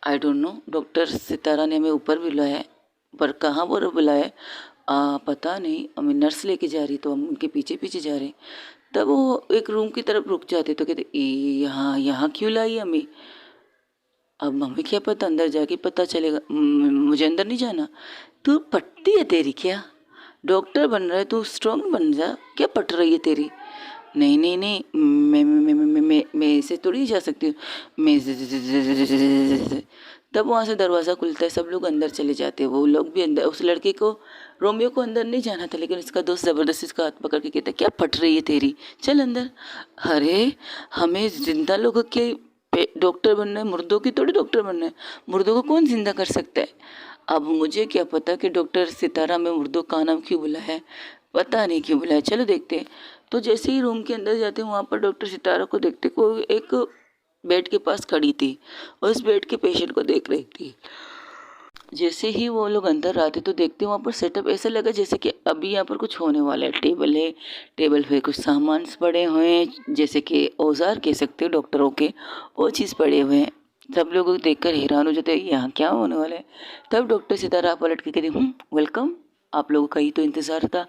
आई डोंट नो, डॉक्टर सितारा ने हमें ऊपर बुलाया है, पर कहाँ वो बुलाया है पता नहीं, हमें नर्स लेके जा रही, तो हम उनके पीछे पीछे जा रहे हैं। तब वो एक रूम की तरफ रुक जाते तो कहते यहाँ यहाँ क्यों लाई हमें? अब हमें क्या पता, अंदर जाके पता चलेगा। मुझे अंदर नहीं जाना। तू पटती है तेरी क्या? डॉक्टर बन रहा है तू, स्ट्रांग बन जा, क्या पट रही है तेरी? नहीं नहीं नहीं, मैं ऐसे थोड़ी जा सकती हूँ। मैं तब वहाँ से दरवाज़ा खुलता है, सब लोग अंदर चले जाते हैं। वो लोग भी अंदर, उस लड़के को, रोमियो को अंदर नहीं जाना था, लेकिन उसका दोस्त ज़बरदस्ती उसका हाथ पकड़ के कहता है क्या फट रही है तेरी, चल अंदर। अरे हमें जिंदा लोगों के डॉक्टर बनना है, मुर्दों की थोड़ी डॉक्टर बनना है। मुर्दों को कौन जिंदा कर सकता है? अब मुझे क्या पता कि डॉक्टर सितारा में मुर्दों का नाम क्यों बुलाया है, पता नहीं क्यों बुलाया, चलो देखते हैं। तो जैसे ही रूम के अंदर जाते हैं, वहाँ पर डॉक्टर सितारा को देखते को एक बेड के पास खड़ी थी और उस बेड के पेशेंट को देख रही थी। जैसे ही वो लोग अंदर आते तो देखते वहाँ पर सेटअप ऐसा लगा जैसे कि अभी यहाँ पर कुछ होने वाला है। टेबल पे कुछ सामान पड़े हुए हैं, जैसे कि औजार कह सकते हो डॉक्टरों के, वो चीज़ पड़े हुए हैं। सब लोग देखकर हैरान हो जाते हैं, यहाँ क्या होने वाला है। तब डॉक्टर सितारा पलट के कहते, वेलकम, आप लोगों का ही तो इंतज़ार था।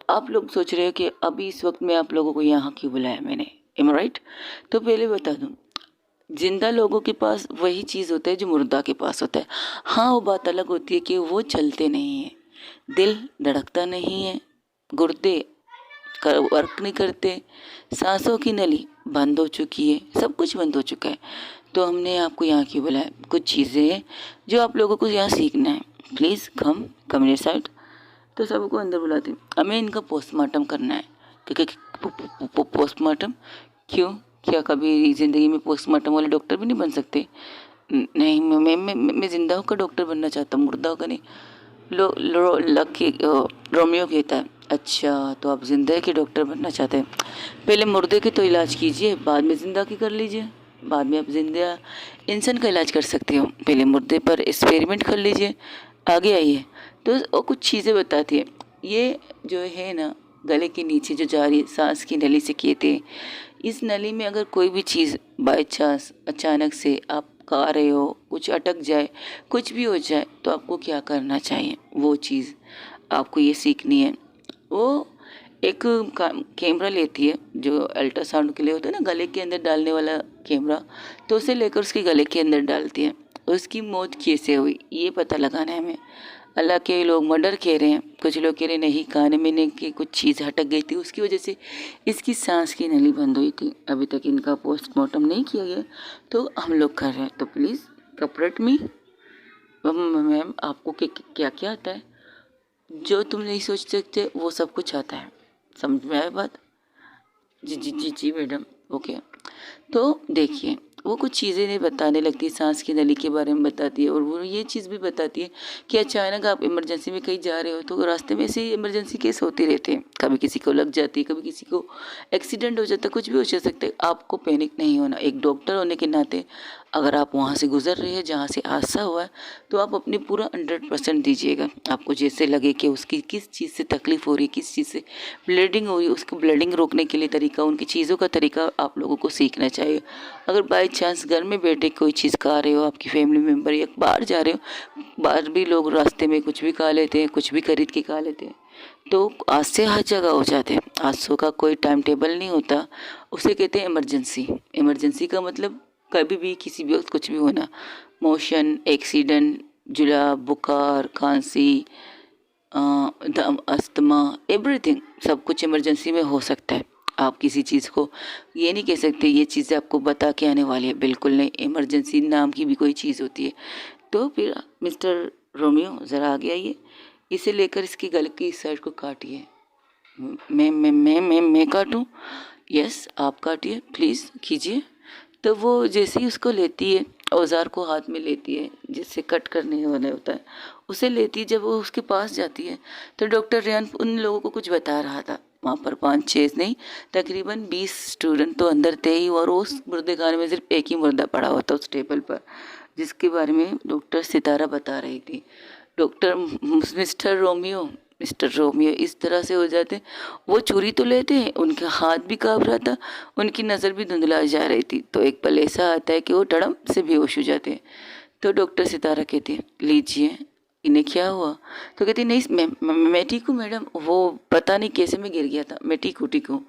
आप लोग सोच रहे हो कि अभी इस वक्त में आप लोगों को यहाँ क्यों बुलाया मैंने, एम राइट? तो पहले बता दूँ, जिंदा लोगों के पास वही चीज़ होता है जो मुर्दा के पास होता है। हाँ, वो बात अलग होती है कि वो चलते नहीं हैं, दिल धड़कता नहीं है, गुर्दे वर्क नहीं करते, सांसों की नली बंद हो चुकी है, सब कुछ बंद हो चुका है। तो हमने आपको यहाँ क्यों बुलाया, कुछ चीज़ें हैं जो आप लोगों को यहाँ सीखना है। प्लीज़ कम कम मेरे साइड। तो सबको अंदर बुलाते हैं, हमें इनका पोस्टमार्टम करना है। क्योंकि पोस्टमार्टम क्यों, क्या कभी ज़िंदगी में पोस्टमार्टम वाले डॉक्टर भी नहीं बन सकते? नहीं, मैं जिंदा होकर डॉक्टर बनना चाहता हूँ, मुर्दा होकर नहीं। रोमियो कहता है, अच्छा तो आप जिंदा के डॉक्टर बनना चाहते हैं, पहले मुर्दे के तो इलाज कीजिए, बाद में जिंदा की कर लीजिए। बाद में आप जिंदा इंसान का इलाज कर सकते हो, पहले मुर्दे पर एक्सपेरिमेंट कर लीजिए। आगे आइए। तो वो कुछ चीज़ें बताती है। ये जो है ना, गले के नीचे जो जा रही है, सांस की नली से कहते हैं, इस नली में अगर कोई भी चीज़ बाय चांस अचानक से आप गा रहे हो, कुछ अटक जाए, कुछ भी हो जाए, तो आपको क्या करना चाहिए, वो चीज़ आपको ये सीखनी है। वो एक कैमरा लेती है जो अल्ट्रासाउंड के लिए होता है ना, गले के अंदर डालने वाला कैमरा, तो उसे लेकर उसके गले के अंदर डालती है। उसकी मौत कैसे हुई ये पता लगाना है हमें। अल्लाह के लोग मर्डर कह रहे हैं, कुछ लोग कह रहे हैं नहीं, कान में की कुछ चीज़ हटक गई थी, उसकी वजह से इसकी सांस की नली बंद हुई थी। अभी तक इनका पोस्टमार्टम नहीं किया गया, तो हम लोग कर रहे हैं। तो प्लीज़ कपरेट मी मैम, आपको क्या क्या आता है जो तुम नहीं सोच सकते, वो सब कुछ आता है। समझ में आया बात? जी जी जी जी मैडम, ओके। तो देखिए, वो कुछ चीज़ें नहीं बताने लगती, सांस की नली के बारे में बताती है, और वो ये चीज़ भी बताती है कि अचानक आप इमरजेंसी में कहीं जा रहे हो तो रास्ते में ऐसे इमरजेंसी केस होते रहते हैं, कभी किसी को लग जाती है, कभी किसी को एक्सीडेंट हो जाता है, कुछ भी हो सकता है। आपको पैनिक नहीं होना। एक डॉक्टर होने के नाते अगर आप वहाँ से गुजर रहे हैं जहाँ से हादसा हुआ है, तो आप अपनी पूरा 100% दीजिएगा। आपको जैसे लगे कि उसकी किस चीज़ से तकलीफ़ हो रही है, किस चीज़ से ब्लीडिंग हो रही है, उसको ब्लीडिंग रोकने के लिए तरीका, उनकी चीज़ों का तरीका आप लोगों को सीखना चाहिए। अगर बाई चांस घर में बैठे कोई चीज़ खा रहे हो, आपकी फैमिली मेम्बर, या बाहर जा रहे हो, बाहर भी लोग रास्ते में कुछ भी खा लेते हैं, कुछ भी खरीद के खा लेते हैं, तो हादसे हर जगह हो जाते हैं। हादसों का कोई टाइम टेबल नहीं होता, उसे कहते हैं इमरजेंसी। इमरजेंसी का मतलब कभी भी किसी भी वक्त कुछ भी होना, मोशन, एक्सीडेंट, जुलाब, बुखार, खांसी, दम, अस्थमा, एवरीथिंग, सब कुछ इमरजेंसी में हो सकता है। आप किसी चीज़ को ये नहीं कह सकते ये चीज़ आपको बता के आने वाली है, बिल्कुल नहीं। इमरजेंसी नाम की भी कोई चीज़ होती है। तो फिर मिस्टर रोमियो ज़रा आगे आइए, इसे लेकर इसकी गले की इस साइड को काटिए। मैं काटूं? यस, आप काटिए, प्लीज़ कीजिए। तो वो जैसे ही उसको लेती है, औजार को हाथ में लेती है जिससे कट करने वाला होता है, उसे लेती है। जब वो उसके पास जाती है तो डॉक्टर रेहान उन लोगों को कुछ बता रहा था। वहाँ पर 5-6 नहीं, तकरीबन 20 स्टूडेंट तो अंदर थे ही, और उस मुर्देखाने में सिर्फ एक ही मुर्दा पड़ा हुआ था उस टेबल पर, जिसके बारे में डॉक्टर सितारा बता रही थी। डॉक्टर मिस्टर रोमियो इस तरह से हो जाते, वो चूरी तो लेते हैं, उनका हाथ भी काँप रहा था, उनकी नज़र भी धुंधला जा रही थी। तो एक पल ऐसा आता है कि वो टड़म से बेहोश हो जाते हैं। तो डॉक्टर सितारा कहती है, लीजिए, इन्हें क्या हुआ? तो कहती नहीं, मैं ठीक हूँ मैडम, वो पता नहीं कैसे मैं गिर गया था, मैं ठीक हूँ।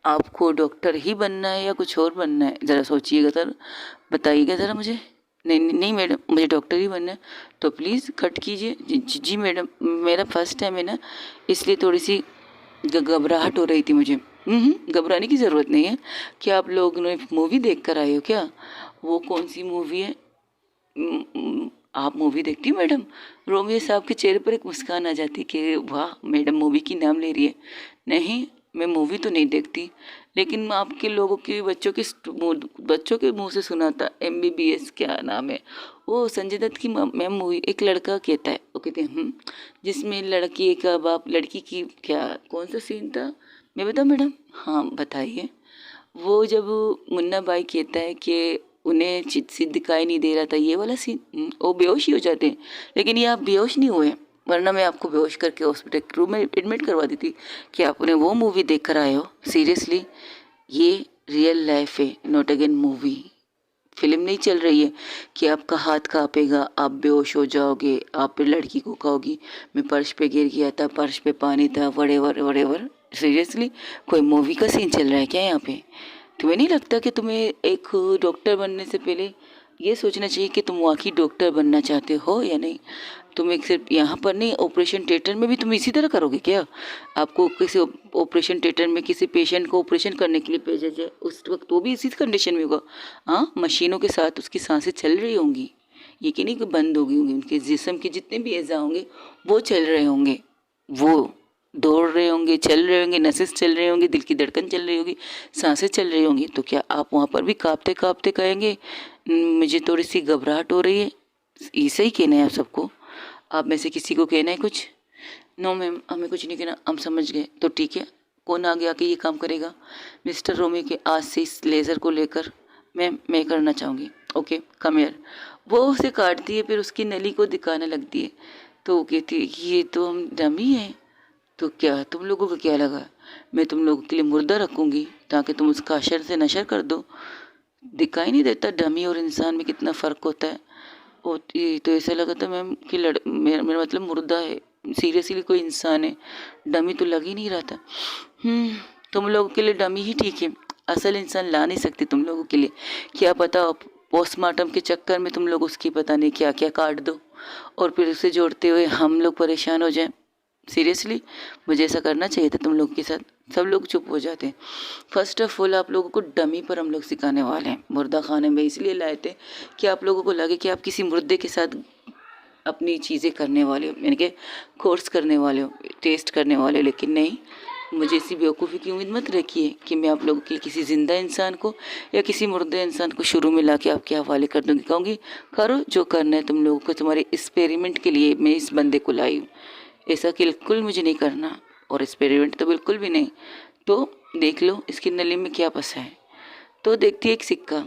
आपको डॉक्टर ही बनना है या कुछ और बनना है, ज़रा सोचिएगा सर, बताइएगा ज़रा मुझे। नहीं नहीं नहीं मैडम, मुझे डॉक्टर ही बनना है। तो प्लीज़ कट कीजिए। जी मैडम, मेरा फर्स्ट टाइम है ना, इसलिए थोड़ी सी घबराहट हो रही थी मुझे। घबराने की ज़रूरत नहीं है। क्या आप लोग ने मूवी देख कर आए हो क्या? वो कौन सी मूवी है? आप मूवी देखती हो मैडम? रोमियो साहब के चेहरे पर एक मुस्कान आ जाती कि वाह, मैडम मूवी की नाम ले रही है। नहीं, मैं मूवी तो नहीं देखती, लेकिन मैं आपके लोगों के बच्चों के मुंह से सुना था, MBBS क्या नाम है वो, संजय दत्त की मैम मूवी। एक लड़का कहता है, वो कहते हैं जिसमें लड़की का बाप लड़की की, क्या कौन सा सीन था, मैं बताऊँ मैडम? हाँ बताइए। वो जब मुन्ना भाई कहता है कि उन्हें चित सी दिखाई नहीं दे रहा था, ये वाला सीन। वो बेहोश ही हो जाते हैं। लेकिन ये आप बेहोश नहीं हुए, वरना मैं आपको बेहोश करके हॉस्पिटल रूम में एडमिट करवा दी थी कि आपने वो मूवी देख कर आए हो। सीरियसली, ये रियल लाइफ है, नॉट अगेन मूवी। फिल्म नहीं चल रही है कि आपका हाथ कांपेगा, आप बेहोश हो जाओगे, आप फिर लड़की को कहोगी मैं फर्श पे गिर गया था, फर्श पे पानी था, वड़ेवर वड़ेवर। सीरियसली, कोई मूवी का सीन चल रहा है क्या यहाँ पे? तुम्हें नहीं लगता कि तुम्हें एक डॉक्टर बनने से पहले ये सोचना चाहिए कि तुम वाकई डॉक्टर बनना चाहते हो या नहीं? तुम एक सिर्फ यहाँ पर नहीं, ऑपरेशन थिएटर में भी तुम इसी तरह करोगे क्या? आपको किसी ऑपरेशन थिएटर में किसी पेशेंट को ऑपरेशन करने के लिए भेजा जाए, उस वक्त वो भी इसी कंडीशन में होगा। हाँ, मशीनों के साथ उसकी सांसें चल रही होंगी, ये कि नहीं कि बंद हो गई होंगी। उनके जिस्म के जितने भी अज़ा होंगे वो चल रहे होंगे, वो दौड़ रहे होंगे, चल रहे होंगे, नसें चल रही होंगी, दिल की धड़कन चल रही होगी, सांसें चल रही होंगी। तो क्या आप वहाँ पर भी काँपते काँपते कहेंगे मुझे थोड़ी सी घबराहट हो रही है"? ऐसा ही कहना है आप सबको? आप में से किसी को कहना है कुछ? नो मैम, हमें कुछ नहीं कहना, हम समझ गए। तो ठीक है, कौन आगे आके ये काम करेगा? मिस्टर रोमियो के आज से इस लेज़र को लेकर मैम मैं करना चाहूँगी। Okay come here. वो उसे काटती है, फिर उसकी नली को दिखाने लगती है। तो वो कहती है ये तो हम डमी है। तो क्या तुम लोगों को क्या लगा मैं तुम लोगों के लिए मुर्दा रखूँगी ताकि तुम उसका अशर से नशर कर दो? दिखाई नहीं देता डमी और इंसान में कितना फ़र्क होता है? और ये तो ऐसा लगा था मैम कि मेरा मतलब मुर्दा है, सीरियसली कोई इंसान है, डमी तो लग ही नहीं रहा था। तुम लोगों के लिए डमी ही ठीक है, असल इंसान ला नहीं सकती तुम लोगों के लिए। क्या पता पोस्टमार्टम के चक्कर में तुम लोग उसकी पता नहीं क्या क्या काट दो और फिर उसे जोड़ते हुए हम लोग परेशान हो जाएं। सीरियसली, मुझे ऐसा करना चाहिए था तुम लोगों के साथ। सब लोग चुप हो जाते हैं। फर्स्ट ऑफ ऑल आप लोगों को डमी पर हम लोग सिखाने वाले हैं। मुर्दा खाने में इसलिए लाए थे कि आप लोगों को लगे कि आप किसी मुर्दे के साथ अपनी चीज़ें करने वाले हो, यानी कि कोर्स करने वाले हो, टेस्ट करने वाले हो। लेकिन नहीं, मुझे इसी बेवकूफ़ी की उम्मीद मत रखिए कि मैं आप लोगों के लिए किसी ज़िंदा इंसान को या किसी मुर्दे इंसान को शुरू में ला के आपके हवाले कर दूँगी। कहूँगी करो जो करना है तुम लोगों को, तुम्हारे एक्सपेरिमेंट के लिए मैं इस बंदे को लाई हूँ। ऐसा बिल्कुल मुझे नहीं करना, और एक्सपेरिमेंट तो बिल्कुल भी नहीं। तो देख लो इसकी नली में क्या फंसा है। तो देखती है एक सिक्का,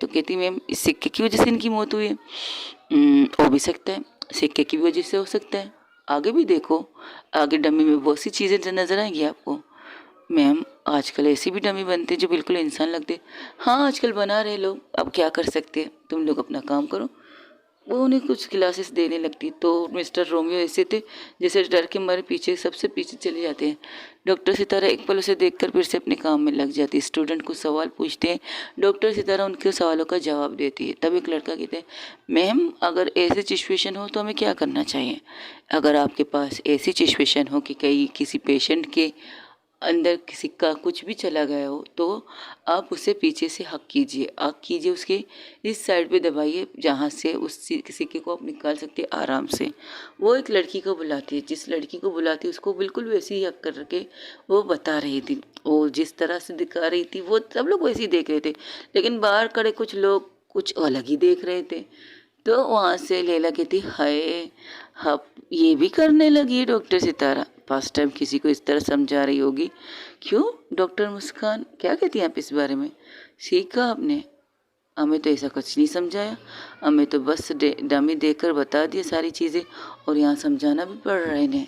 तो कहती मैम इस सिक्के की वजह से इनकी मौत हुई है। हो भी सकता है, सिक्के की वजह से हो सकता है। आगे भी देखो, आगे डमी में बहुत सी चीज़ें नज़र आएंगी आपको। मैम आजकल ऐसी भी डमी बनते जो बिल्कुल इंसान लगते। हाँ आजकल बना रहे लोग, अब क्या कर सकते हैं, तुम लोग अपना काम करो। वो उन्हें कुछ क्लासेस देने लगती। तो मिस्टर रोमियो ऐसे थे जैसे डर के मारे पीछे सबसे पीछे चले जाते हैं। डॉक्टर सितारा एक पल उसे देखकर फिर से अपने काम में लग जाती है। स्टूडेंट कुछ सवाल पूछते हैं, डॉक्टर सितारा उनके सवालों का जवाब देती है। तब एक लड़का कहते हैं मैम अगर ऐसी सिचुएशन हो तो हमें क्या करना चाहिए? अगर आपके पास ऐसी सिचुएशन हो कि कहीं किसी पेशेंट के अंदर किसी का कुछ भी चला गया हो तो आप उसे पीछे से हक कीजिए, उसके इस साइड पे दबाइए जहाँ से उस सिक्के को आप निकाल सकते हैं आराम से। वो एक लड़की को बुलाती है, जिस लड़की को बुलाती है उसको बिल्कुल वैसे ही हक कर के वो बता रही थी। वो जिस तरह से दिखा रही थी वो सब लोग वैसे ही देख रहे थे, लेकिन बाहर खड़े कुछ लोग कुछ अलग ही देख रहे थे। तो वहाँ से लैला कहती हाय, अब ये भी करने लगी है डॉक्टर सितारा। फर्स्ट टाइम किसी को इस तरह समझा रही होगी। क्यों डॉक्टर मुस्कान, क्या कहती हैं आप इस बारे में? सीखा आपने? हमें तो ऐसा कुछ नहीं समझाया, हमें तो बस डमी देकर बता दिए सारी चीज़ें, और यहाँ समझाना भी पड़ रहा है इन्हें।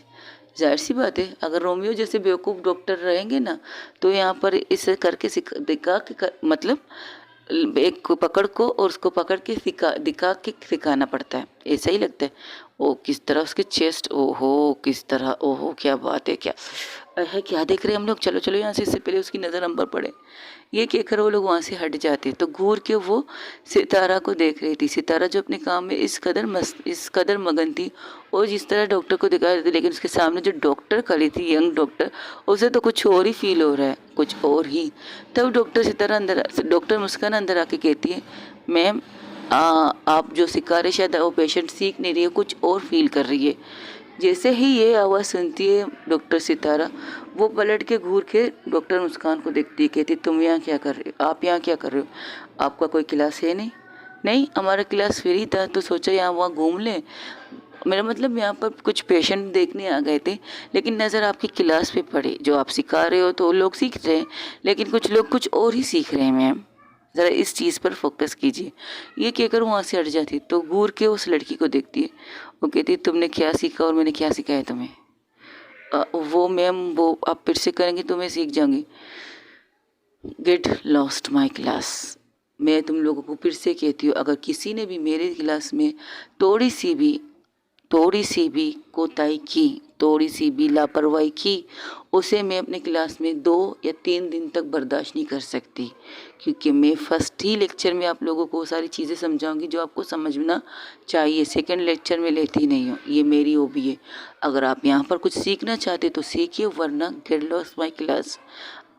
जाहिर सी बात है, अगर रोमियो जैसे बेवकूफ़ डॉक्टर रहेंगे ना तो यहाँ पर इसे करके दिखा के मतलब एक को पकड़ को और उसको पकड़ के दिखा के सिखाना पड़ता है, ऐसा ही लगता है। ओ किस तरह उसके चेस्ट, ओहो किस तरह, ओहो क्या बात है, क्या है, क्या देख रहे हैं हम लोग, चलो चलो यहाँ से, इससे पहले उसकी नज़र हम पर पड़े। ये कहकर वो लोग वहाँ से हट जाते। तो घूर के वो सितारा को देख रही थी। सितारा जो अपने काम में इस कदर मगन थी, और जिस तरह डॉक्टर को दिखा रही थी, लेकिन उसके सामने जो डॉक्टर खड़ी थी, यंग डॉक्टर, उसे तो कुछ और ही फील हो रहा है, कुछ और ही। तब डॉक्टर मुस्कान अंदर आके कहती है मैम आप जो सिखा रहे शायद वो पेशेंट सीख नहीं रही है, कुछ और फील कर रही है। जैसे ही ये आवाज़ सुनती है डॉक्टर सितारा, वो पलट के घूर के डॉक्टर मुस्कान को देखती है, कहती तुम यहाँ क्या कर रहे हो, आप यहाँ क्या कर रहे हो, आपका कोई क्लास है? नहीं हमारा क्लास फ्री था तो सोचा यहाँ वहाँ घूम लें। मेरा मतलब यहाँ पर कुछ पेशेंट देखने आ गए थे, लेकिन नज़र आपकी क्लास पे पड़ी, जो आप सिखा रहे हो तो लोग सीख रहे हैं, लेकिन कुछ लोग कुछ और ही सीख रहे हैं मैम। ज़रा इस चीज़ पर फोकस कीजिए। ये कहकर वहाँ से हट जाती तो घूर के उस लड़की को देखती है। वो कहती तुमने क्या सीखा और मैंने क्या सिखाया तुम्हें? वो मैम वो आप फिर से करेंगे तो मैं सीख जाऊंगी। Get lost my class. मैं तुम लोगों को फिर से कहती हूँ, अगर किसी ने भी मेरे क्लास में थोड़ी सी भी कोताही की, थोड़ी सी भी लापरवाही की, उसे मैं अपने क्लास में 2 या 3 दिन तक बर्दाश्त नहीं कर सकती। क्योंकि मैं फर्स्ट ही लेक्चर में आप लोगों को वो सारी चीज़ें समझाऊंगी जो आपको समझना चाहिए। सेकंड लेक्चर में लेती नहीं हूँ, ये मेरी हॉबी है। अगर आप यहाँ पर कुछ सीखना चाहते तो सीखिए, वरना गेट लॉस्ट माई क्लास।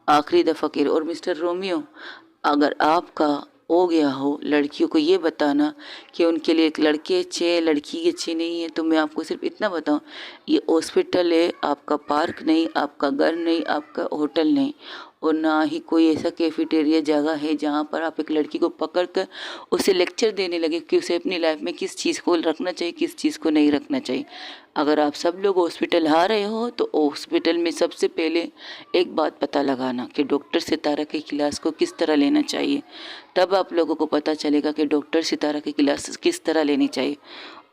आखिरी दफ़ा कह रही। और मिस्टर रोमियो, अगर आपका हो गया हो लड़कियों को ये बताना कि उनके लिए एक लड़के अच्छे है लड़की अच्छी नहीं है, तो मैं आपको सिर्फ इतना बताऊं, ये हॉस्पिटल है, आपका पार्क नहीं, आपका घर नहीं, आपका होटल नहीं, और ना ही कोई ऐसा कैफेटेरिया जगह है जहाँ पर आप एक लड़की को पकड़ कर उसे लेक्चर देने लगे कि उसे अपनी लाइफ में किस चीज़ को रखना चाहिए, किस चीज़ को नहीं रखना चाहिए। अगर आप सब लोग हॉस्पिटल आ रहे हो तो हॉस्पिटल में सबसे पहले एक बात पता लगाना कि डॉक्टर सितारा की क्लास को किस तरह लेना चाहिए। तब आप लोगों को पता चलेगा कि डॉक्टर सितारा की क्लास किस तरह लेनी चाहिए।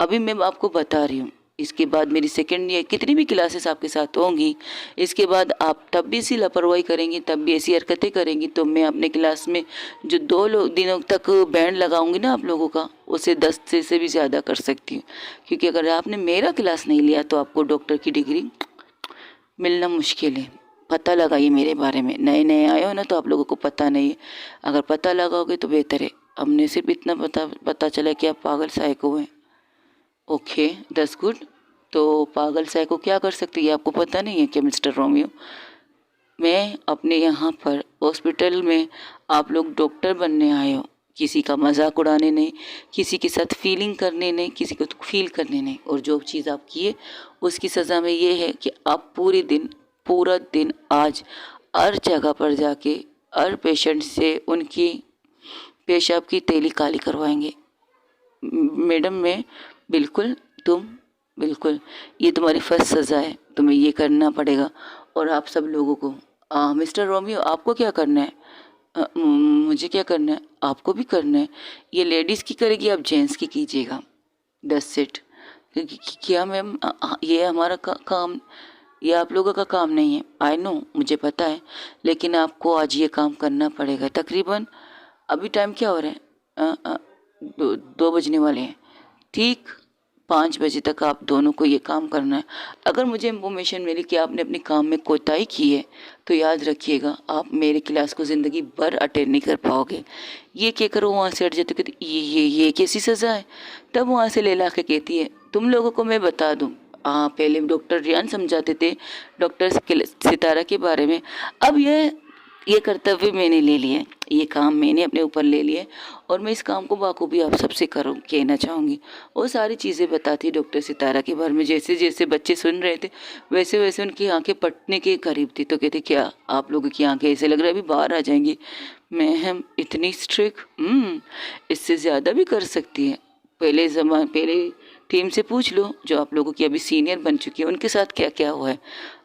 अभी मैं आपको बता रही हूँ, इसके बाद मेरी सेकंड या कितनी भी क्लासेस आपके साथ होंगी, इसके बाद आप तब भी ऐसी लापरवाही करेंगी, तब भी ऐसी हरकतें करेंगी, तो मैं अपने क्लास में जो 2 दिनों तक बैंड लगाऊंगी ना आप लोगों का, उसे 10 से भी ज़्यादा कर सकती हूँ। क्योंकि अगर आपने मेरा क्लास नहीं लिया तो आपको डॉक्टर की डिग्री मिलना मुश्किल है। पता लगाइए मेरे बारे में, नए नए आए हो ना तो आप लोगों को पता नहीं है। अगर पता लगाओगे तो बेहतर है। हमने सिर्फ इतना पता चला कि आप पागल साइको हैं। Okay, that's good. तो पागल साइको क्या कर सकती है आपको पता नहीं है क्या मिस्टर रोमियो? मैं अपने यहाँ पर हॉस्पिटल में, आप लोग डॉक्टर बनने आए हो, किसी का मजाक उड़ाने नहीं, किसी के साथ फीलिंग करने नहीं, किसी को फील करने नहीं। और जो चीज़ आप किए उसकी सज़ा में ये है कि आप पूरा दिन आज हर जगह पर जाके हर पेशेंट से उनकी पेशाब की थैली काली करवाएंगे। मैडम मैं बिल्कुल, तुम बिल्कुल, ये तुम्हारी फर्स्ट सज़ा है, तुम्हें ये करना पड़ेगा। और आप सब लोगों को मिस्टर रोमियो आपको क्या करना है? मुझे क्या करना है? आपको भी करना है। ये लेडीज़ की करेगी, आप जेंट्स की कीजिएगा। That's it. क्या मैम, ये हमारा काम, ये आप लोगों का काम नहीं है। आई नो, मुझे पता है, लेकिन आपको आज ये काम करना पड़ेगा। तकरीबन अभी टाइम क्या हो रहा है? 2 बजने वाले हैं। ठीक 5 बजे तक आप दोनों को ये काम करना है। अगर मुझे इन्फॉर्मेशन मिली कि आपने अपने काम में कोताही की है तो याद रखिएगा, आप मेरे क्लास को ज़िंदगी भर अटेंड नहीं कर पाओगे। ये कहकर वो वहाँ से हट जाते, कहती ये कैसी सज़ा है? तब वहाँ से ले ला के कहती है, तुम लोगों को मैं बता दूँ, पहले डॉक्टर रियान समझाते थे डॉक्टर सितारा के बारे में। अब ये कर्तव्य मैंने ले लिया है, ये काम मैंने अपने ऊपर ले लिया है, और मैं इस काम को बाखूबी आप सबसे कहना चाहूँगी। वो सारी चीज़ें बताती डॉक्टर सितारा के बारे में। जैसे जैसे बच्चे सुन रहे थे वैसे वैसे उनकी आंखें पटने के करीब थी। तो कहते, क्या आप लोगों की आंखें ऐसे लग रहा है अभी बाहर आ जाएंगी? मैम इतनी स्ट्रिक्ट? इससे ज़्यादा भी कर सकती है। पहले टीम से पूछ लो जो आप लोगों की अभी सीनियर बन चुकी है, उनके साथ क्या क्या हुआ है।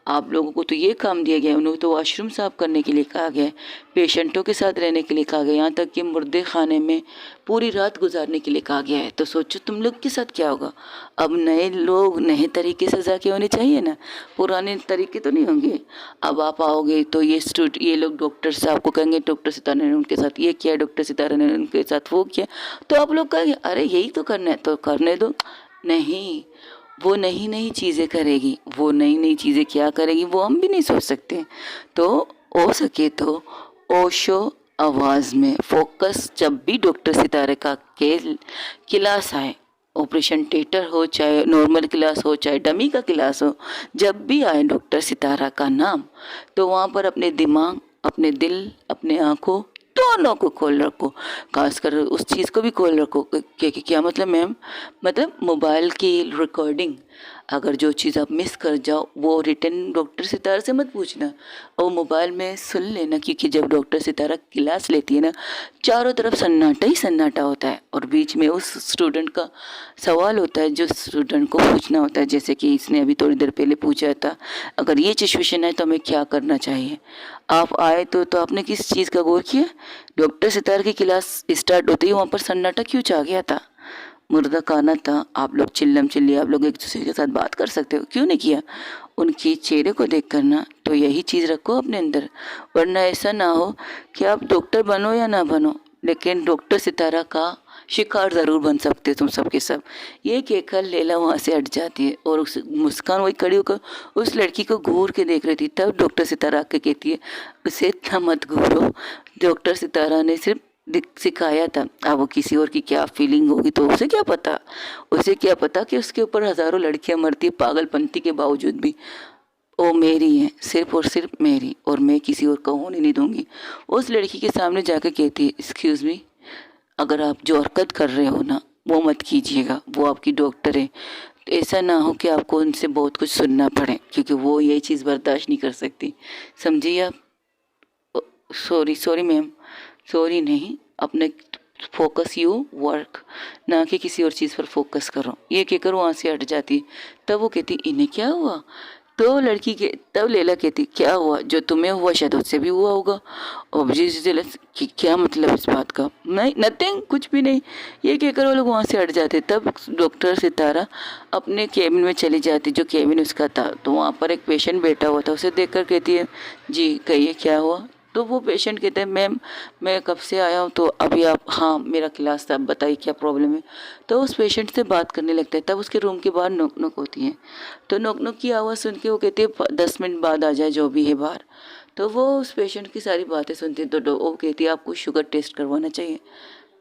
आप लोगों को तो ये काम दिया गया है, उन्हें तो वॉशरूम साफ करने के लिए कहा गया है, पेशेंटों के साथ रहने के लिए कहा गया है, यहाँ तक कि मुर्दे खाने में पूरी रात गुजारने के लिए कहा गया है। तो सोचो तुम लोग के साथ क्या होगा। अब नए लोग नए तरीके से सजा के होने चाहिए ना, पुराने तरीके तो नहीं होंगे। अब आप आओगे तो ये लोग डॉक्टर साहब को कहेंगे डॉक्टर सितारा ने उनके साथ ये किया, डॉक्टर सितारा ने उनके साथ वो किया, तो आप लोग कहेंगे अरे यही तो करना है तो करने दो। नहीं, वो नई नई चीज़ें करेगी, वो नई नई चीज़ें क्या करेगी वो हम भी नहीं सोच सकते। तो हो सके तो ओशो आवाज़ में फोकस, जब भी डॉक्टर सितारे का क्लास आए, ऑपरेशन थिएटर हो चाहे नॉर्मल क्लास हो चाहे डमी का क्लास हो, जब भी आए डॉक्टर सितारा का नाम, तो वहाँ पर अपने दिमाग, अपने दिल, अपने आँखों दोनों को खोल रखो। खासकर उस चीज़ को भी खोल रखो कि क्या मतलब मैम, मतलब मोबाइल की रिकॉर्डिंग अगर जो चीज़ आप मिस कर जाओ वो रिटर्न डॉक्टर सितारा से मत पूछना, और मोबाइल में सुन लेना, क्योंकि जब डॉक्टर सितारा क्लास लेती है ना, चारों तरफ सन्नाटा ही सन्नाटा होता है और बीच में उस स्टूडेंट का सवाल होता है जो स्टूडेंट को पूछना होता है। जैसे कि इसने अभी थोड़ी देर पहले पूछा था, अगर ये सिचुएशन है तो हमें क्या करना चाहिए। आप आए तो आपने किस चीज़ का गौर किया? डॉक्टर सितारा की क्लास स्टार्ट होते ही वहाँ पर सन्नाटा क्यों छा गया था? मुर्दा खाना था, आप लोग चिल्लम चिल्ली, आप लोग एक दूसरे के साथ बात कर सकते हो, क्यों नहीं किया? उनके चेहरे को देख कर ना तो यही चीज़ रखो अपने अंदर, वरना ऐसा ना हो कि आप डॉक्टर बनो या ना बनो, लेकिन डॉक्टर सितारा का शिकार ज़रूर बन सकते हो तुम सबके सब। ये कहकर लैला वहाँ से हट जाती है और उस मुस्कान वही खड़ी होकर उस लड़की को घूर के देख रही थी। तब डॉक्टर सितारा आके कहती है, उसे इतना मत घूरो, डॉक्टर सितारा ने सिर्फ सिखाया था। अब वो किसी और की क्या फीलिंग होगी तो उसे क्या पता, उसे क्या पता कि उसके ऊपर हज़ारों लड़कियां मरती है पागलपंती के बावजूद भी। वो मेरी है, सिर्फ और सिर्फ मेरी, और मैं किसी और को होने नहीं दूंगी। उस लड़की के सामने जाकर कहती है, एक्सक्यूज़ मी, अगर आप जो हरकत कर रहे हो ना वो मत कीजिएगा, वो आपकी डॉक्टर है, तो ऐसा ना हो कि आपको उनसे बहुत कुछ सुनना पड़े, क्योंकि वो ये चीज़ बर्दाश्त नहीं कर सकती, समझिए आप। सॉरी सॉरी मैम, सॉरी नहीं, अपने फोकस यू वर्क, ना कि किसी और चीज़ पर फोकस करो। ये कहकर वहाँ से हट जाती। तब वो कहती, इन्हें क्या हुआ? तो लड़की के तब लैला कहती, क्या हुआ? जो तुम्हें हुआ शायद उससे भी हुआ होगा। ऑब्वियसली कि क्या मतलब इस बात का? नहीं, नथिंग, कुछ भी नहीं। ये कहकर वो लोग वहाँ से हट जाते। तब डॉक्टर सितारा अपने केबिन में चली जाती, जो केबिन उसका था। तो वहाँ पर एक पेशेंट बैठा हुआ था, उसे देखकर कहती है, जी कहिए क्या हुआ? तो वो पेशेंट कहते हैं, मैम मैं कब से आया हूँ, तो अभी आप, हाँ मेरा क्लास था, आप बताइए क्या प्रॉब्लम है। तो उस पेशेंट से बात करने लगता है। तब उसके रूम के बाहर नोक नोक होती है। तो नोक नोक की आवाज़ सुन के वो कहती है, 10 मिनट बाद आ जाए जो भी है बाहर। तो वो उस पेशेंट की सारी बातें सुनती है। तो वो कहती है, आपको शुगर टेस्ट करवाना चाहिए।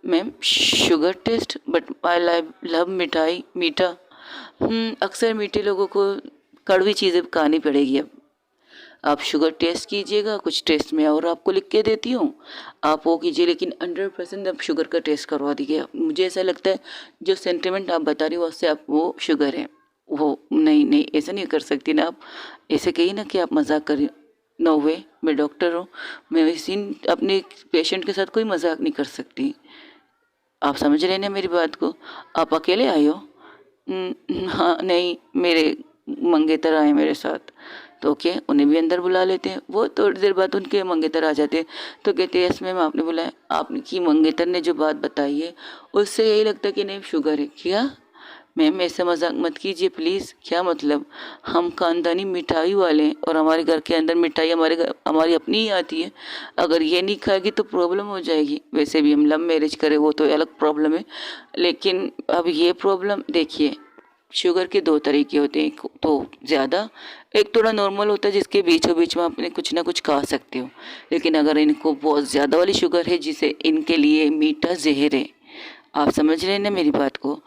Ma'am sugar test? But I love मिठाई, मीठा। अक्सर मीठे लोगों को कड़वी चीज़ें खानी पड़ेगी। अब आप शुगर टेस्ट कीजिएगा, कुछ टेस्ट में और आपको लिख के देती हूँ, आप वो कीजिए, लेकिन 100% आप शुगर का टेस्ट करवा दीजिए। मुझे ऐसा लगता है जो सेंटिमेंट आप बता रही हो उससे आप वो शुगर है, वो नहीं नहीं ऐसा नहीं कर सकती ना आप। ऐसे कही ना कि आप मजाक करिए। नो वे, मैं डॉक्टर हूँ, मैं इसी अपने पेशेंट के साथ कोई मजाक नहीं कर सकती। आप समझ रहे हैं ना मेरी बात को? आप अकेले आए हो? हाँ नहीं, मेरे मंगेतर आए मेरे साथ। तो ओके, उन्हें भी अंदर बुला लेते हैं। वो थोड़ी देर बाद उनके मंगेतर आ जाते हैं। तो कहते हैं, यस मैम आपने बुलाया, आपकी मंगेतर ने जो बात बताई है उससे यही लगता है कि नहीं शुगर है। क्या मैम ऐसा मजाक मत कीजिए प्लीज़। क्या मतलब? हम खानदानी मिठाई वाले हैं और हमारे घर के अंदर मिठाई हमारी अपनी ही आती है। अगर ये नहीं खाएगी तो प्रॉब्लम हो जाएगी। वैसे भी हम लव मैरिज करें वो तो अलग प्रॉब्लम है, लेकिन अब ये प्रॉब्लम देखिए, शुगर के दो तरीके होते हैं, एक तो ज़्यादा, एक थोड़ा नॉर्मल होता है जिसके बीचों बीच में आपने कुछ ना कुछ खा सकते हो। लेकिन अगर इनको बहुत ज़्यादा वाली शुगर है जिसे इनके लिए मीठा जहर है, आप समझ रहे हैं ना मेरी बात को?